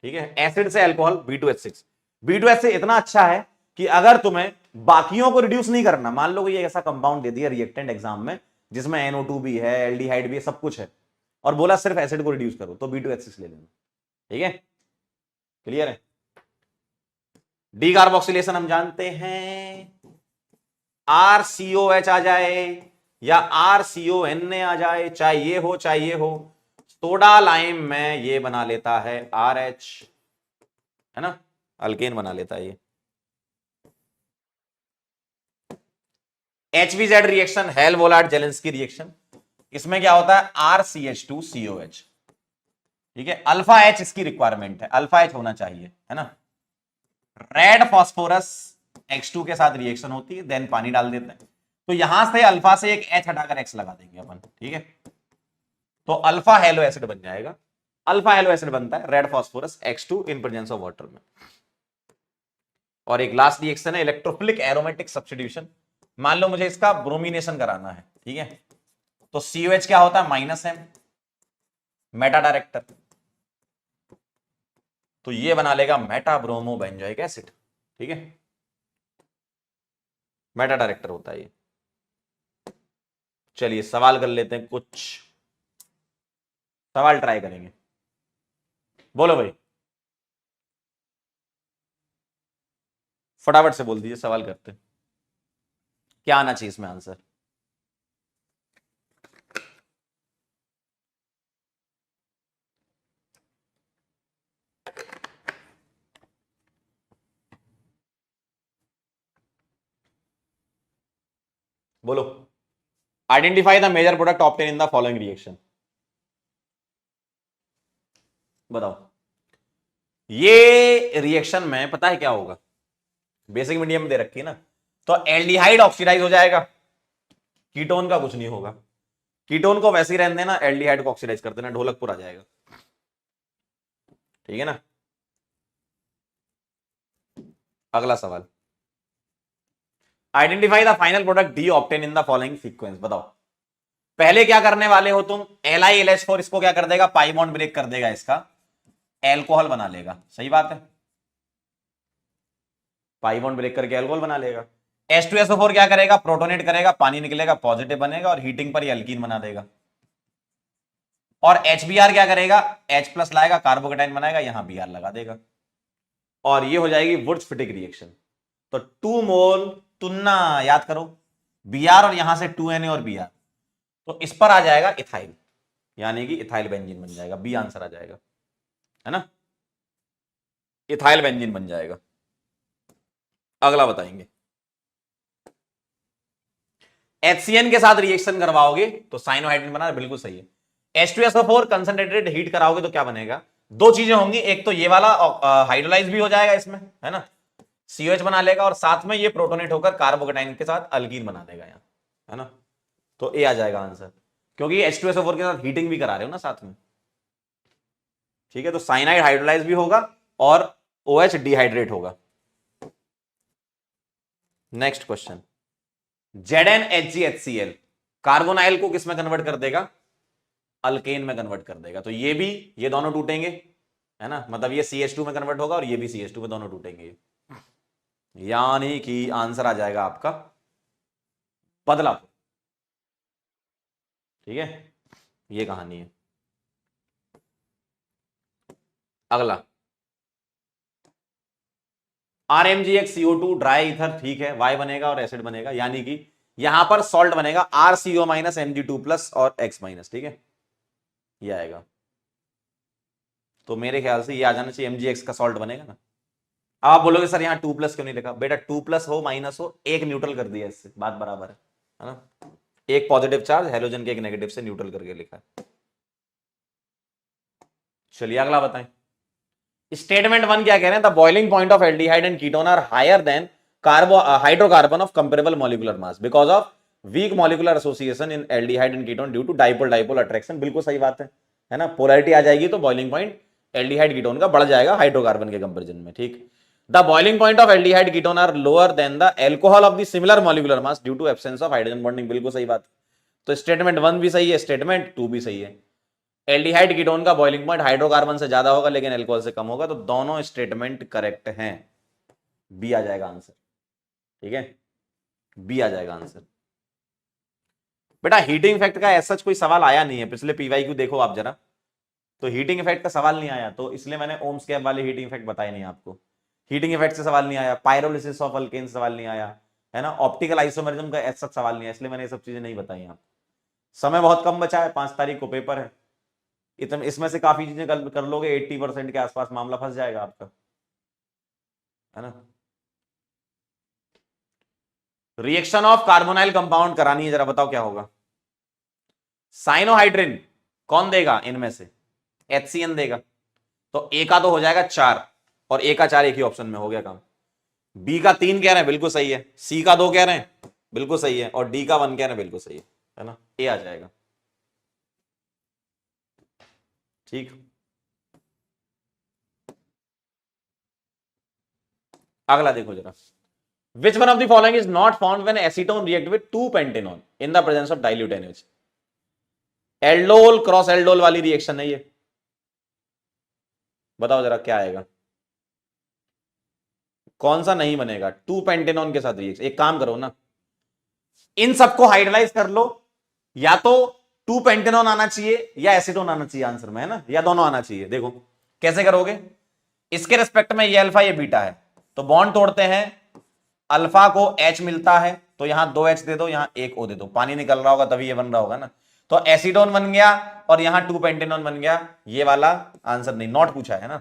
ठीक है। एसिड से एल्कोहल B2H6। B2H6 इतना अच्छा है कि अगर तुम्हें बाकियों को रिड्यूस नहीं करना, मान लो ये ऐसा कंपाउंड दे दिया रिएक्टेंट एग्जाम में जिसमें NO2 भी है, एल्डिहाइड भी है, सब कुछ है, और बोला सिर्फ एसिड को रिड्यूस करो, तो B2H6 ले लेना, ठीक है, क्लियर है। डीकार्बोक्सिलेशन हम जानते हैं, RCOH आ जाए या RCONA आ जाए, चाहे ये हो चाहे ये हो, सोडा लाइम में ये बना लेता है RH, है ना, अल्केन बना लेता है ये। HVZ reaction, Hell Volhard Zelinsky reaction, इसमें क्या होता है, RCH2COH, ठीक है। अल्फा H इसकी रिक्वायरमेंट है, अल्फा H होना चाहिए, है ना। रेड फॉस्फोरस X2 के साथ रिएक्शन होती है, देन पानी डाल देते हैं, तो यहां से अल्फा से एक H हटाकर X लगा देंगे अपन, ठीक है, तो अल्फा हेलो एसिड बन जाएगा। अल्फा हेलो एसिड बनता है red phosphorus X2 in presence of water में। और एक लास्ट रिएक्शन है इलेक्ट्रोफिलिक एरोमेटिक सब्स्टिट्यूशन। मान लो मुझे इसका ब्रोमिनेशन कराना है, ठीक है, तो COH क्या होता है, -M, मेटा डायरेक्टर, तो ये बना लेगा मेटा ब्रोमो बेंजोइक एसिड, ठीक है, मेटा डायरेक्टर होता है ये। चलिए सवाल कर लेते हैं, कुछ सवाल ट्राई करेंगे, बोलो भाई, फटाफट से बोल दीजिए, सवाल करते हैं, क्या आना चाहिए इसमें आंसर। बोलो, identify the major product obtain in the following reaction, बताओ। ये रिएक्शन में पता है क्या होगा, बेसिक मीडियम में दे रखी है ना, तो एल्डिहाइड ऑक्सीडाइज हो जाएगा, कीटोन का कुछ नहीं होगा, कीटोन को वैसे ही रहने देना, एल्डिहाइड को ऑक्सीडाइज कर देना, ढोलकपुर आ जाएगा, ठीक है ना। अगला सवाल, identify the final product D obtain in the following sequence, बताओ। पहले क्या करने वाले हो तुम, LiLH4 इसको क्या कर देगा, पाई बॉन्ड ब्रेक कर देगा, इसका एल्कोहल बना लेगा, सही बात है, पाई बॉन्ड ब्रेक करके एल्कोहल बना लेगा। H2SO4 क्या करेगा, प्रोटोनेट करेगा, पानी निकलेगा, पॉजिटिव बनेगा, और हीटिंग पर ये अल्कीन बना देगा। और HBr क्या करेगा, H+ लाएगा, कार्बोकेटाइन बनाएगा, यहां Br लगा देगा, और ये हो जाएगी वुड्स-फिटिक रिएक्शन। तो 2 मोल तुलना याद करो, Br और यहां से 2Na और Br, तो इस पर आ जाएगा इथाइल, यानी कि इथाइल बेंजीन बन जाएगा, बी आंसर आ जाएगा, है ना, इथाइल बेंजीन बन जाएगा। अगला बताएंगे, HCN के साथ रिएक्शन करवाओगे तो साइनोहाइड्रिन बना, बिल्कुल सही है। H2SO4 कंसंट्रेटेड हीट कराओगे तो क्या बनेगा, दो चीजें होंगी, एक तो ये वाला हाइड्रोलाइज भी हो जाएगा इसमें, है ना, COH बना लेगा, और साथ में ये प्रोटोनेट होकर कार्बोकेटाइन के साथ अल्कीन बना देगा यहां, है ना, तो ए आ जाएगा आंसर, क्योंकि H2SO4 के साथ हीटिंग भी करा रहे हो ना साथ में, ठीक है, तो साइनाइड हाइड्रोलाइज भी होगा और OH डिहाइड्रेट होगा। नेक्स्ट क्वेश्चन, ZnHgHCl कार्बोनाइल को किस में कन्वर्ट कर देगा, अल्केन में कन्वर्ट कर देगा, तो ये भी, ये दोनों टूटेंगे, है ना, मतलब ये CH2 में कन्वर्ट होगा और ये भी CH2 में, दोनों टूटेंगे, यानी कि आंसर आ जाएगा आपका बदलापुर, ठीक है, ये कहानी है। अगला, RMgX CO2 ड्राई ईथर, ठीक है, Y बनेगा और एसिड बनेगा, यानी कि यहां पर सॉल्ट बनेगा RCO माइनस Mg2 प्लस और X माइनस, ठीक है, ये आएगा। तो मेरे ख्याल से ये आ जाना चाहिए, MgX का सॉल्ट बनेगा ना। अब आप बोलोगे सर यहाँ 2+ क्यों नहीं लिखा? बेटा 2+ हो माइनस हो, एक न्यूट्रल कर दिया, इससे बात बराबर है ना। एक पॉजिटिव चार्ज हेलोजन के एक नेगेटिव से न्यूट्रल करके लिखा है। चलिए अगला बताएं। स्टेटमेंट 1 क्या कह रहे हैं? The boiling point of aldehyde and ketone are higher than hydrocarbon of comparable molecular mass because of weak molecular association in aldehyde and ketone due to dipole dipole attraction. बिल्कुल सही बात है ना। पोलैरिटी आ जाएगी तो बॉइलिंग पॉइंट एल्डिहाइड कीटोन का बढ़ जाएगा हाइड्रोकार्बन के कंपेरिजन में, ठीक। The boiling point of aldehyde ketone are lower than the alcohol of the similar molecular mass due to absence of hydrogen bonding. बिल्कुल सही बात। तो स्टेटमेंट 1 भी सही है, स्टेटमेंट 2 भी सही है। एल्डिहाइड कीटोन का बॉइलिंग पॉइंट हाइड्रोकार्बन से ज्यादा होगा लेकिन अल्कोहल से कम होगा, तो दोनों स्टेटमेंट करेक्ट हैं। बी आ जाएगा आंसर, ठीक है, बी आ जाएगा आंसर। बेटा हीटिंग इफेक्ट का ऐसा कोई सवाल आया नहीं है, पिछले पीवाईक्यू देखो आप जरा, तो हीटिंग इफेक्ट का सवाल नहीं आया, तो इसलिए मैंने ओम्स कैप वाले हीटिंग इफेक्ट बताए नहीं आपको। हीटिंग इफेक्ट से सवाल नहीं आया, पायरोलिसिस ऑफ अल्केन सवाल नहीं आया, है ना, ऑप्टिकल आइसोमेरिज्म का ऐसा सवाल नहीं आया, इसलिए मैंने ये सब चीजें नहीं बताई आपको। समय बहुत कम बचा है, 5 तारीख को पेपर है, इसमें से काफी चीजें कर लोगे, 80% के आसपास मामला फंस जाएगा आपका, है ना। रिएक्शन ऑफ कार्बोनाइल कंपाउंड करानी है, जरा बताओ क्या होगा। साइनोहाइड्रिन कौन देगा इनमें से? HCN देगा, तो ए का तो हो जाएगा 4 और ए का 4 एक ही ऑप्शन में हो गया काम। बी का 3 कह रहे हैं, बिल्कुल सही है। सी का 2 कह रहे हैं, बिल्कुल सही है। और डी का 1 कह रहे हैं, बिल्कुल सही है ना। ए आ जाएगा, ठीक। अगला देखो जरा। Which one of the following is not found when acetone react with 2-pentanone in the presence of dilute NaOH? Aldol cross aldol वाली रिएक्शन है ये, बताओ जरा क्या आएगा। कौन सा नहीं बनेगा 2-पेंटेनॉन के साथ रिएक्शन? एक काम करो ना, इन सबको हाइड्रोलाइज कर लो, या तो 2-पेंटेनॉन आना चाहिए या एसीटोन आना चाहिए आंसर में, है ना, या दोनों आना चाहिए। देखो कैसे करोगे, इसके रिस्पेक्ट में ये अल्फा ये बीटा है, तो बॉन्ड तोड़ते हैं, अल्फा को H मिलता है, तो यहां 2H दे दो, यहां 1 O दे दो, पानी निकल रहा होगा तभी ये बन रहा होगा ना, तो एसीटोन बन गया और यहां 2-पेंटेनॉन बन गया। ये वाला आंसर नहीं, नॉट पूछा है ना।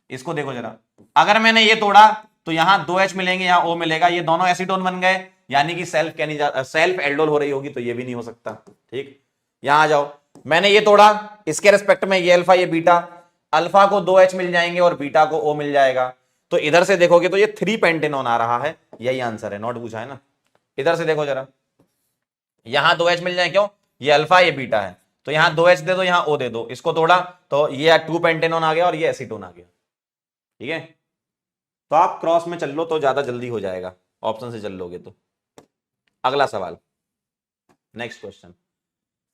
इसको देखो जरा, अगर मैंने ये तोड़ा तो यहां 2H मिलेंगे, यहां O मिलेगा, ये दोनों एसीटोन बन गए, यानी कि सेल्फ एल्डोल हो रही होगी, तो ये भी नहीं हो सकता, ठीक। यहां आ जाओ, मैंने ये तोड़ा, इसके रिस्पेक्ट में ये अल्फा ये बीटा, अल्फा को 2H मिल जाएंगे और बीटा को O मिल जाएगा, तो इधर से देखोगे तो ये 3-पेंटेनॉन आ रहा है, यही आंसर है, नॉट पूछा है ना। इधर से देखो जरा, यहां 2H मिल जाए, क्यों, ये अल्फा ये बीटा है, तो यहां 2H दे दो, यहां O दे दो, इसको तोड़ा तो ये 2-पेंटेनॉन आ गया और ये एसीटोन आ गया, ठीक है। तो आप क्रॉस में चल लो तो ज्यादा जल्दी हो जाएगा, ऑप्शन से चल लोगे तो। अगला सवाल, नेक्स्ट क्वेश्चन।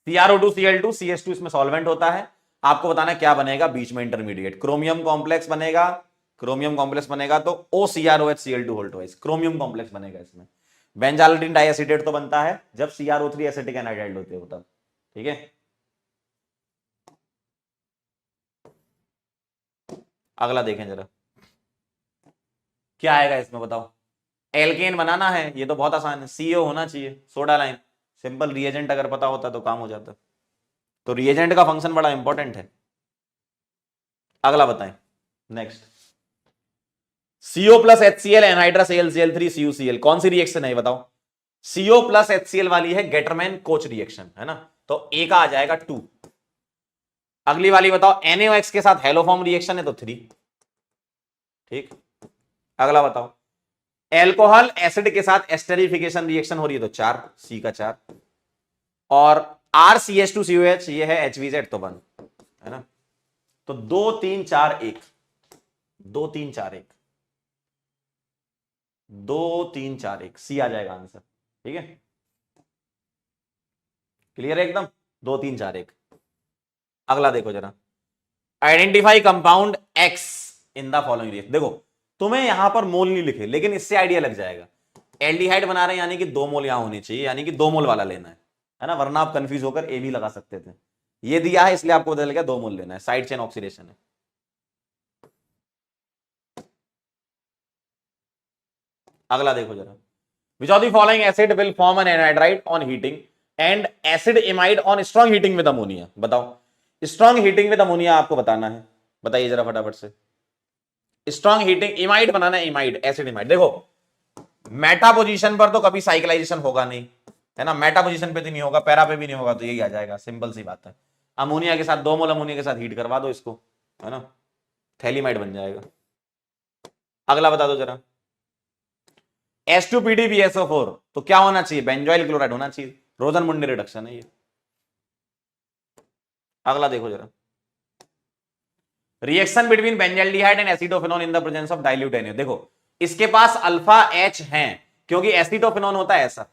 CrO2 CH2 इसमें सॉल्वेंट होता है, आपको बताना क्या बनेगा बीच में इंटरमीडिएट। क्रोमियम कॉम्प्लेक्स बनेगा, क्रोमियम कॉम्प्लेक्स बनेगा तो OCrOH Cl2 Holt, chromium complex बनेगा इसमें। बेंजाल्डिन डाइएसिटेट तो बनता है जब CrO3 एसिटिक एनाइड्राइड होते हो तब, ठीक है। अगला देखें जरा, क्या आएगा इसमें बताओ। एल्केन बनाना है, ये तो बहुत आसान है, CO होना चाहिए, सोडा लाइन, सिंपल। रिएजेंट अगर पता होता तो काम हो जाता, तो रिएजेंट का फंक्शन बड़ा इंपॉर्टेंट है। अगला बताएं, next. CO plus HCl anhydrous AlCl3 CuCl, कौन सी रिएक्शन है बताओ। CO प्लस HCl वाली है गेटरमैन कोच रिएक्शन, है ना, तो ए का आ जाएगा 2। अगली वाली बताओ, NaOH के साथ हेलोफॉर्म रिएक्शन है तो 3, ठीक। अगला बताओ, एल्कोहल एसिड के साथ एस्टेरिफिकेशन रिएक्शन हो रही है तो 4, सी का 4। और RCH2COH ये है HVZ तो 1, है ना, तो 2 3 4 1, 2 3 4 1, 2 3 4 1, सी आ जाएगा आंसर, ठीक है। क्लियर है एकदम, 2 3 4 1। अगला देखो जरा, identify compound X in the following reaction. देखो तुम्हें यहां पर मोल नहीं लिखे, लेकिन इससे आइडिया लग जाएगा। एल्डिहाइड बना रहे हैं यानी कि 2 मोल यहां होनी चाहिए, यानी कि 2 मोल वाला लेना है ना, वरना आप कंफ्यूज होकर ए भी लगा सकते थे। ये दिया है इसलिए आपको बदल गया, 2 मोल लेना है, साइड चेन ऑक्सीडेशन है। अगला देखो जरा, which of the following acid will form an anhydride on heating and acid imide on strong heating with ammonia. बताओ, स्ट्रॉन्ग हीटिंग विद अमोनिया आपको बताना है, बताइए जरा फटाफट से। स्ट्रॉन्ग हीटिंग, इमाइड बनाना है, इमाइड एसिड इमाइड। देखो मेटा पोजीशन पर तो कभी साइक्लाइजेशन होगा नहीं, है ना, मेटा पोजीशन पे तो नहीं होगा, पैरा पे भी नहीं होगा, तो यही आ जाएगा, सिंपल सी बात है। अमोनिया के साथ 2 मोल अमोनिया के साथ हीट करवा दो इसको, है ना, थैलीमाइड बन जाएगा। अगला बता दो जरा, H2PdBSO4 तो क्या होना चाहिए, बेंजोइल क्लोराइड होना चाहिए, रोजन मुंडे रिडक्शन है ये। अगला देखो जरा, reaction between benzaldehyde and acetophenone in the presence of dilute NaO। देखो इसके पास अल्फा H है, क्योंकि एसिटोफेनॉन होता है ऐसा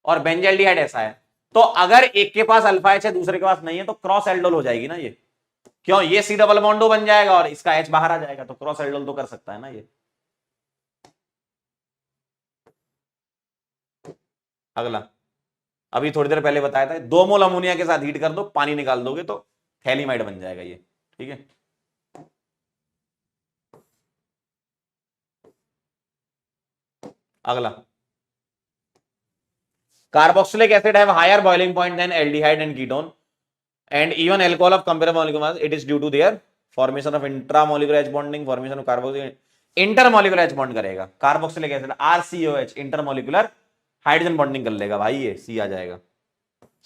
और बेंजल्डिहाइड ऐसा है, तो अगर एक के पास अल्फा H है दूसरे के पास नहीं है तो क्रॉस एल्डोल हो जाएगी ना ये, क्यों, ये C डबल बॉन्डो बन जाएगा और इसका H बाहर आ जाएगा, तो क्रॉस एल्डोल तो कर सकता है ना ये। अगला, अभी थोड़ी देर पहले बताया था, 2 मोल अमोनिया के साथ हीट कर दो, पानी निकाल दोगे तो थैलीमाइड बन जाएगा ये, ठीक है। अगला, carboxylic acid have higher boiling point than aldehyde and ketone and even alcohol of comparable molecular, it is due to their formation of intramolecular H bonding, formation of carboxylic intermolecular H bond करेगा, carboxylic acid RCOH intermolecular hydrogen bonding कर लेगा भाई, ये C आ जाएगा।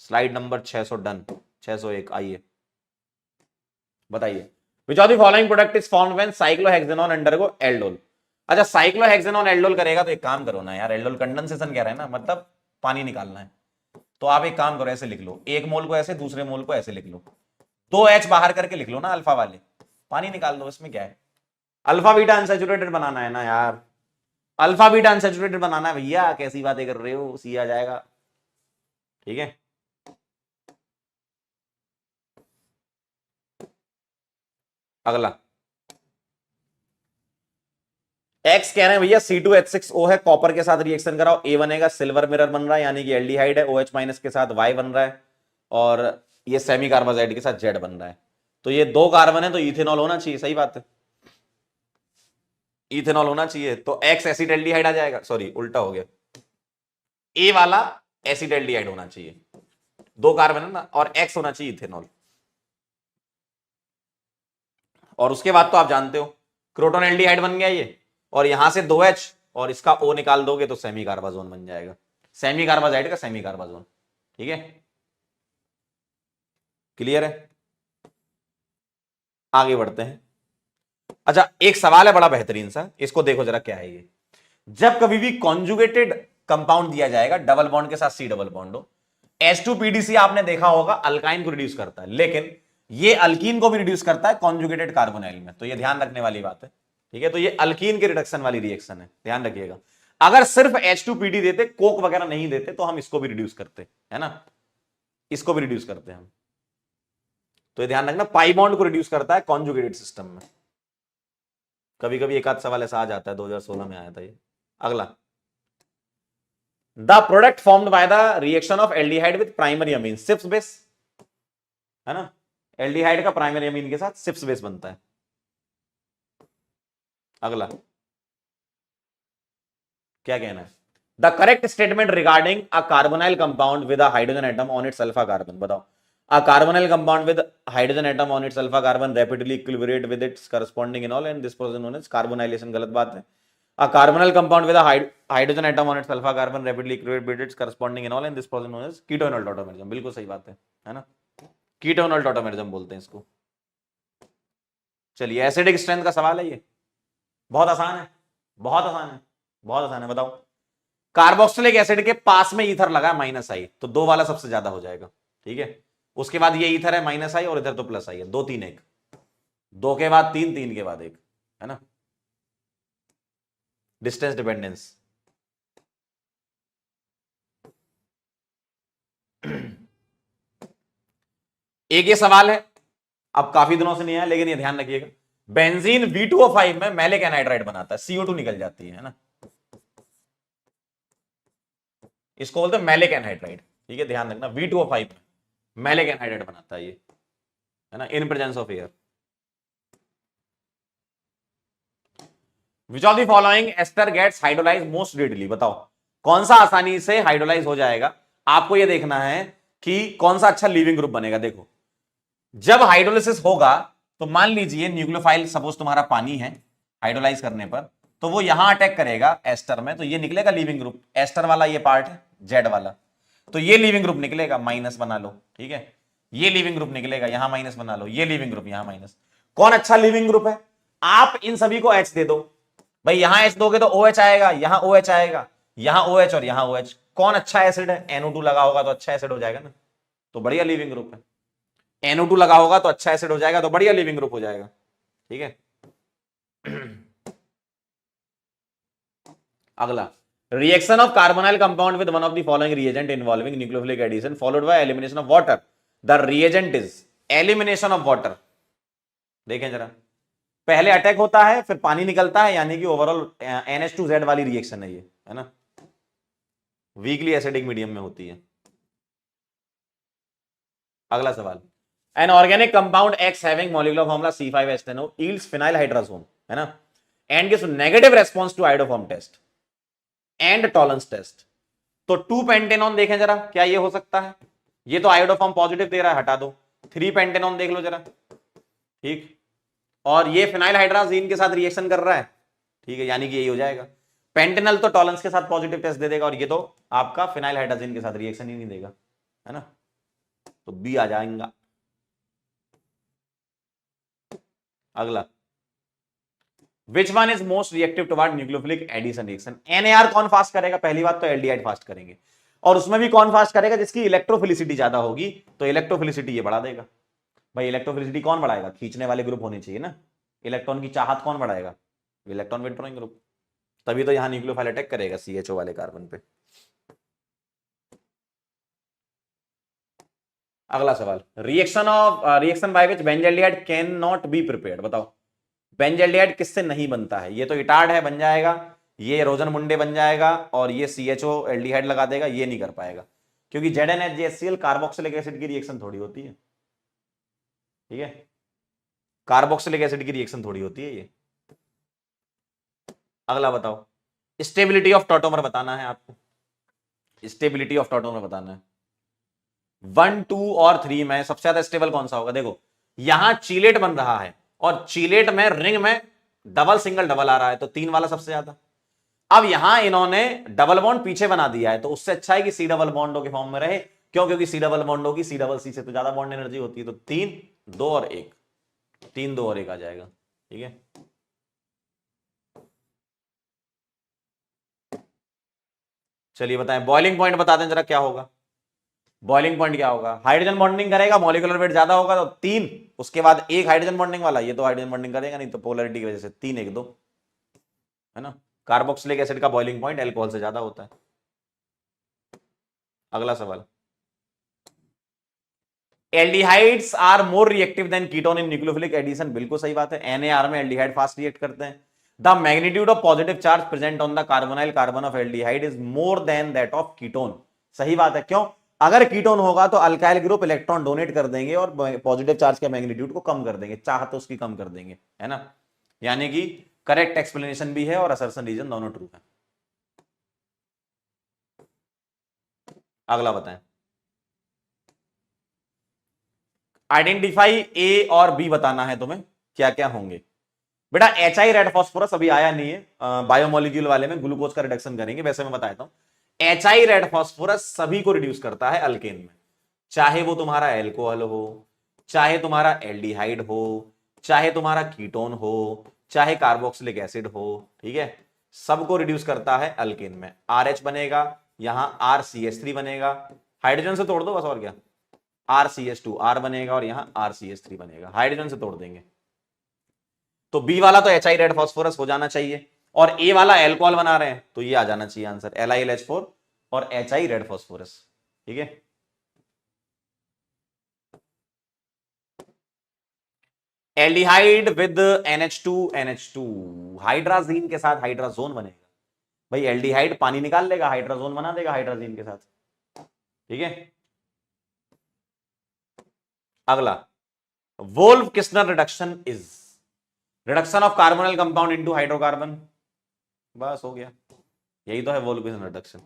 Slide number 600 done, 601 आइए, बताइए, which of the following product is formed when cyclohexanone undergo aldol। अच्छा, cyclohexanone aldol करेगा तो एक काम करो ना यार, एल्डोल कंडेंसेशन कह रहा है ना, मतलब पानी निकालना है, तो आप एक काम करो, ऐसे लिख लो, एक मोल को ऐसे, दूसरे मोल को ऐसे लिख लो, 2H बाहर करके लिख लो ना अल्फा वाले, पानी निकाल दो, इसमें क्या है, अल्फा बीटा अनसैचुरेटेड बनाना है ना यार, अल्फा बीटा अनसैचुरेटेड बनाना है भैया, कैसी बातें कर रहे हो, सी आ जाएगा, ठीक है। अगला, एक्स कह रहे हैं भैया C2H6O है, कॉपर के साथ रिएक्शन कराओ, ए बनेगा, सिल्वर मिरर बन रहा है, यानी कि एल्डिहाइड है, OH माइनस के साथ Y बन रहा है, और ये सेमी कार्बाजाइड के साथ Z बन रहा है, तो ये 2 कार्बन है तो इथेनॉल होना चाहिए, सही बात है, इथेनॉल होना चाहिए, तो एक्स एसिड एल्डिहाइड आ जाएगा, सॉरी उल्टा हो गया, ए वाला एसिड एल्डिहाइड होना चाहिए, 2 कार्बन है ना, और एक्स होना चाहिए इथेनॉल, और उसके बाद तो आप जानते हो क्रोटोन एल्डिहाइड बन गया ये, और यहां से 2H और इसका O निकाल दोगे तो सेमी कार्बाजोन बन जाएगा, सेमी कार्बाजाइड का सेमी कार्बाजोन, ठीक है, क्लियर है। आगे बढ़ते हैं। अच्छा, एक सवाल है बड़ा बेहतरीन सा, इसको देखो जरा क्या है ये, जब कभी भी कॉन्जुगेटेड कंपाउंड दिया जाएगा डबल बॉन्ड के साथ C डबल बॉन्ड हो, H2PDC आपने देखा होगा अल्काइन को रिड्यूस करता है, लेकिन ये अल्कीन को भी रिड्यूस करता है कॉन्जुगेटेड कार्बोनाइल में, तो ये ध्यान रखने वाली बात है, ठीक है, तो ये अल्कीन के रिडक्शन वाली रिएक्शन है, ध्यान रखिएगा। अगर सिर्फ H2PD देते, कोक वगैरह नहीं देते, तो हम इसको भी रिड्यूस करते, है ना, इसको भी रिड्यूस करते हैं हम, तो ये ध्यान रखना, पाई बॉन्ड को रिड्यूस करता है कॉन्जुगेटेड सिस्टम में। कभी कभी एक आध सवाल ऐसा आ जाता है, 2016 में आया था ये। अगला, the product formed by the reaction of aldehyde with primary amine, Schiff's base, है ना, एल्डिहाइड का प्राइमरी अमीन के साथ सिप्स बेस बनता है। अगला, क्या कहना है, the correct statement regarding a carbonyl compound with a hydrogen atom on it's alpha carbon, बताओ, a carbonyl compound with hydrogen atom on its alpha carbon rapidly equilibrate with its corresponding enol and this process known as carbonylation, गलत बात है, a carbonyl compound with a hydrogen atom on its alpha carbon rapidly equilibrate with its corresponding enol and this process known as ketonal tautomerism, बिल्कुल सही बात है ना, ketonal tautomerism बोलते हैं इसको। चलिए, एसिडिक स्ट्रेंथ का सवाल है ये, बहुत आसान है, बहुत आसान है, बहुत आसान है, बताओ, कार्बोक्सिलिक एसिड के पास में ईथर लगा -I, तो 2 वाला सबसे ज्यादा हो जाएगा, ठीक है, उसके बाद ये ईथर है -I और इधर तो +I है, 2 3 1, 2 के बाद 3, 3 के बाद 1, है ना, डिस्टेंस डिपेंडेंस। एक ये सवाल है, अब काफी दिनों से नहीं आया, लेकिन ये ध्यान रखिएगा, बेंजीन V2O5 में मैलिक एनहाइड्राइड बनाता है, CO2 निकल जाती है ना, इसको बोलते हैं मैलिक एनहाइड्राइड, ठीक है, ध्यान रखना, V2O5 में मैलिक एनहाइड्राइड बनाता है ये, है ना, in presence of air. Which of the following ester gets hydrolyse most readily, बताओ कौन सा आसानी से हाइड्रोलाइज हो जाएगा। आपको यह देखना है कि कौन सा अच्छा लीविंग ग्रुप बनेगा। देखो जब हाइड्रोलिसिस होगा तो मान लीजिए न्यूक्लियोफाइल सपोज तुम्हारा पानी है, हाइड्रोलाइज करने पर तो वो यहां अटैक करेगा एस्टर में, तो ये निकलेगा लीविंग ग्रुप। एस्टर वाला ये पार्ट है जेड वाला, तो ये लीविंग ग्रुप निकलेगा, माइनस बना लो, ठीक है। ये लीविंग ग्रुप निकलेगा, यहां माइनस बना लो, ये लीविंग ग्रुप यहां माइनस। कौन अच्छा लीविंग ग्रुप है? आप इन सभी को एच दे दो भाई, यहां एच दोगे तो ओ एच आएगा, यहां ओ एच आएगा, यहां ओ एच और यहां ओ एच। कौन अच्छा एसिड है? NO2 लगा होगा तो अच्छा एसिड हो जाएगा ना, तो बढ़िया लीविंग ग्रुप है। NO2 लगा होगा तो अच्छा एसिड हो जाएगा, तो बढ़िया लिविंग ग्रुप हो जाएगा, ठीक है। अगला, reaction of carbonyl compound with one of the following reagent involving nucleophilic addition followed by elimination of water. The reagent is elimination of water. देखें जरा, पहले अटैक होता है फिर पानी निकलता है, यानी कि ओवरऑल NH2Z वाली रिएक्शन है ये, है ना, वीकली एसिडिक मीडियम में होती है। अगला सवाल, an organic compound X having molecular formula C5H10O yields phenyl hydrazone, है ना, and gives negative response to iodoform test and Tollens test. तो 2 पेंटेनॉन देखें जरा, क्या ये हो सकता है? ये तो आयोडोफॉर्म पॉजिटिव दे रहा है, हटा दो। 3 पेंटेनॉन देख लो जरा, ठीक, और ये फिनाइल हाइड्राजीन के साथ रिएक्शन कर रहा है, ठीक है, यानी कि यही हो जाएगा। पेंटेनल तो टॉलरेंस के साथ पॉजिटिव टेस्ट दे देगा, और ये तो आपका फिनाइल हाइड्राजीन के साथ रिएक्शन ही नहीं देगा, है ना, तो बी आ जाएगा। अगला, which one is most reactive toward nucleophilic addition reaction? NAR कौन फास्ट करेगा? पहली बात तो एल्डिहाइड फास्ट करेंगे, और उसमें भी कौन फास्ट करेगा? जिसकी इलेक्ट्रोफिलिसिटी ज्यादा होगी, तो इलेक्ट्रोफिलिसिटी ये बढ़ा देगा। भाई इलेक्ट्रोफिलिसिटी कौन बढ़ाएगा? खींचने वाले ग्रुप होने चाहिए ना, इलेक्ट्रॉन की चाहत कौन बढ़ाएगा? इलेक्ट्रॉन विथड्रॉइंग ग्रुप, तभी तो यहां न्यूक्लियोफाइल अटैक करेगा CHO वाले कार्बन पे। अगला सवाल, reaction by which benzaldehyde can not be prepared, बताओ बेंजल्डिहाइड किससे नहीं बनता है? ये तो इटार्ड है, बन जाएगा, ये रोजन मुंडे बन जाएगा, और ये CHO एल्डिहाइड लगा देगा, ये नहीं कर पाएगा, क्योंकि ZnHCl कार्बोक्सिलिक एसिड की रिएक्शन थोड़ी होती है, ठीक है, कार्बोक्सिलिक एसिड की रिएक्शन थोड़ी होती है ये। अगला बताओ, स्टेबिलिटी ऑफ टॉटोमर बताना है आपको, स्टेबिलिटी ऑफ टॉटोमर बताना है। 1, 2 और 3 में सबसे ज्यादा स्टेबल कौन सा होगा? देखो यहां चीलेट बन रहा है, और चीलेट में रिंग में डबल सिंगल डबल आ रहा है, तो 3 वाला सबसे ज्यादा। अब यहां इन्होंने डबल बॉन्ड पीछे बना दिया है, तो उससे अच्छा है कि C डबल बॉन्डो के फॉर्म में रहे, क्यों? क्योंकि C डबल बॉन्डो की C डबल C से तो ज्यादा बॉन्ड एनर्जी होती है, तो 3, 2 और 1, 3, 2 और 1 आ जाएगा, ठीक है। चलिए बताएं, बॉइलिंग पॉइंट बता दें जरा क्या होगा। बॉइलिंग पॉइंट क्या होगा? हाइड्रोजन बॉन्डिंग करेगा, मॉलिक्यूलर वेट ज्यादा होगा तो 3, उसके बाद 1 हाइड्रोजन बॉन्डिंग वाला, ये तो हाइड्रोजन बॉन्डिंग करेगा नहीं, तो पोलरिटी की वजह से 3, 1, 2, है ना। कार्बोक्सिलिक एसिड का बॉइलिंग पॉइंट एल्कोहल से ज्यादा होता है। अगला सवाल, aldehydes are more reactive than ketone in nucleophilic addition, बिल्कुल सही बात है, NAR में एल्डिहाइड फास्ट रिएक्ट करते हैं। The magnitude of positive charge present on the carbonyl carbon of aldehyde is more than that of ketone, सही बात है, क्यों? अगर कीटोन होगा तो अल्काइल ग्रुप इलेक्ट्रॉन डोनेट कर देंगे और पॉजिटिव चार्ज के मैग्नीट्यूड को कम कर देंगे, चाह तो उसकी कम कर देंगे, है ना, यानी कि करेक्ट एक्सप्लेनेशन भी है और असर्शन रीजन दोनों ट्रू है। अगला बताएं, आइडेंटिफाई ए और बी बताना है तुम्हें, क्या क्या होंगे। बेटा HI रेड फॉस्फोरस अभी आया नहीं है, बायोमोलिक्यूल वाले में ग्लूकोज का रिडक्शन करेंगे, वैसे मैं बताता हूं। HI रेड फॉस्फोरस सभी को रिड्यूस करता है अल्केन में, चाहे वो तुम्हारा एल्कोहल हो, चाहे तुम्हारा एल्डिहाइड हो, चाहे तुम्हारा कीटोन हो, चाहे कार्बोक्सिलिक एसिड हो, ठीक है, सबको रिड्यूस करता है अल्केन में। RH बनेगा, यहां RCH3 बनेगा, हाइड्रोजन से तोड़ दो बस, और क्या, RCH2 R बनेगा, और यहां RCH3 बनेगा, हाइड्रोजन से तोड़ देंगे। तो बी वाला तो HI रेड फॉस्फोरस हो जाना चाहिए, और ए वाला एल्कोहल बना रहे हैं, तो ये आ जाना चाहिए आंसर, LiLH4 और HI रेड फॉस्फोरस, ठीक है। एल्डिहाइड विद NH2 हाइड्राजीन के साथ हाइड्राजोन बनेगा। भाई एल्डिहाइड पानी निकाल लेगा, हाइड्राजोन बना देगा हाइड्राजीन के साथ, ठीक है। अगला, Wolff Kishner reduction is reduction of carbonyl compound into hydrocarbon. बस हो गया, यही तो है वोल्यूमेट्रिक रिडक्शन।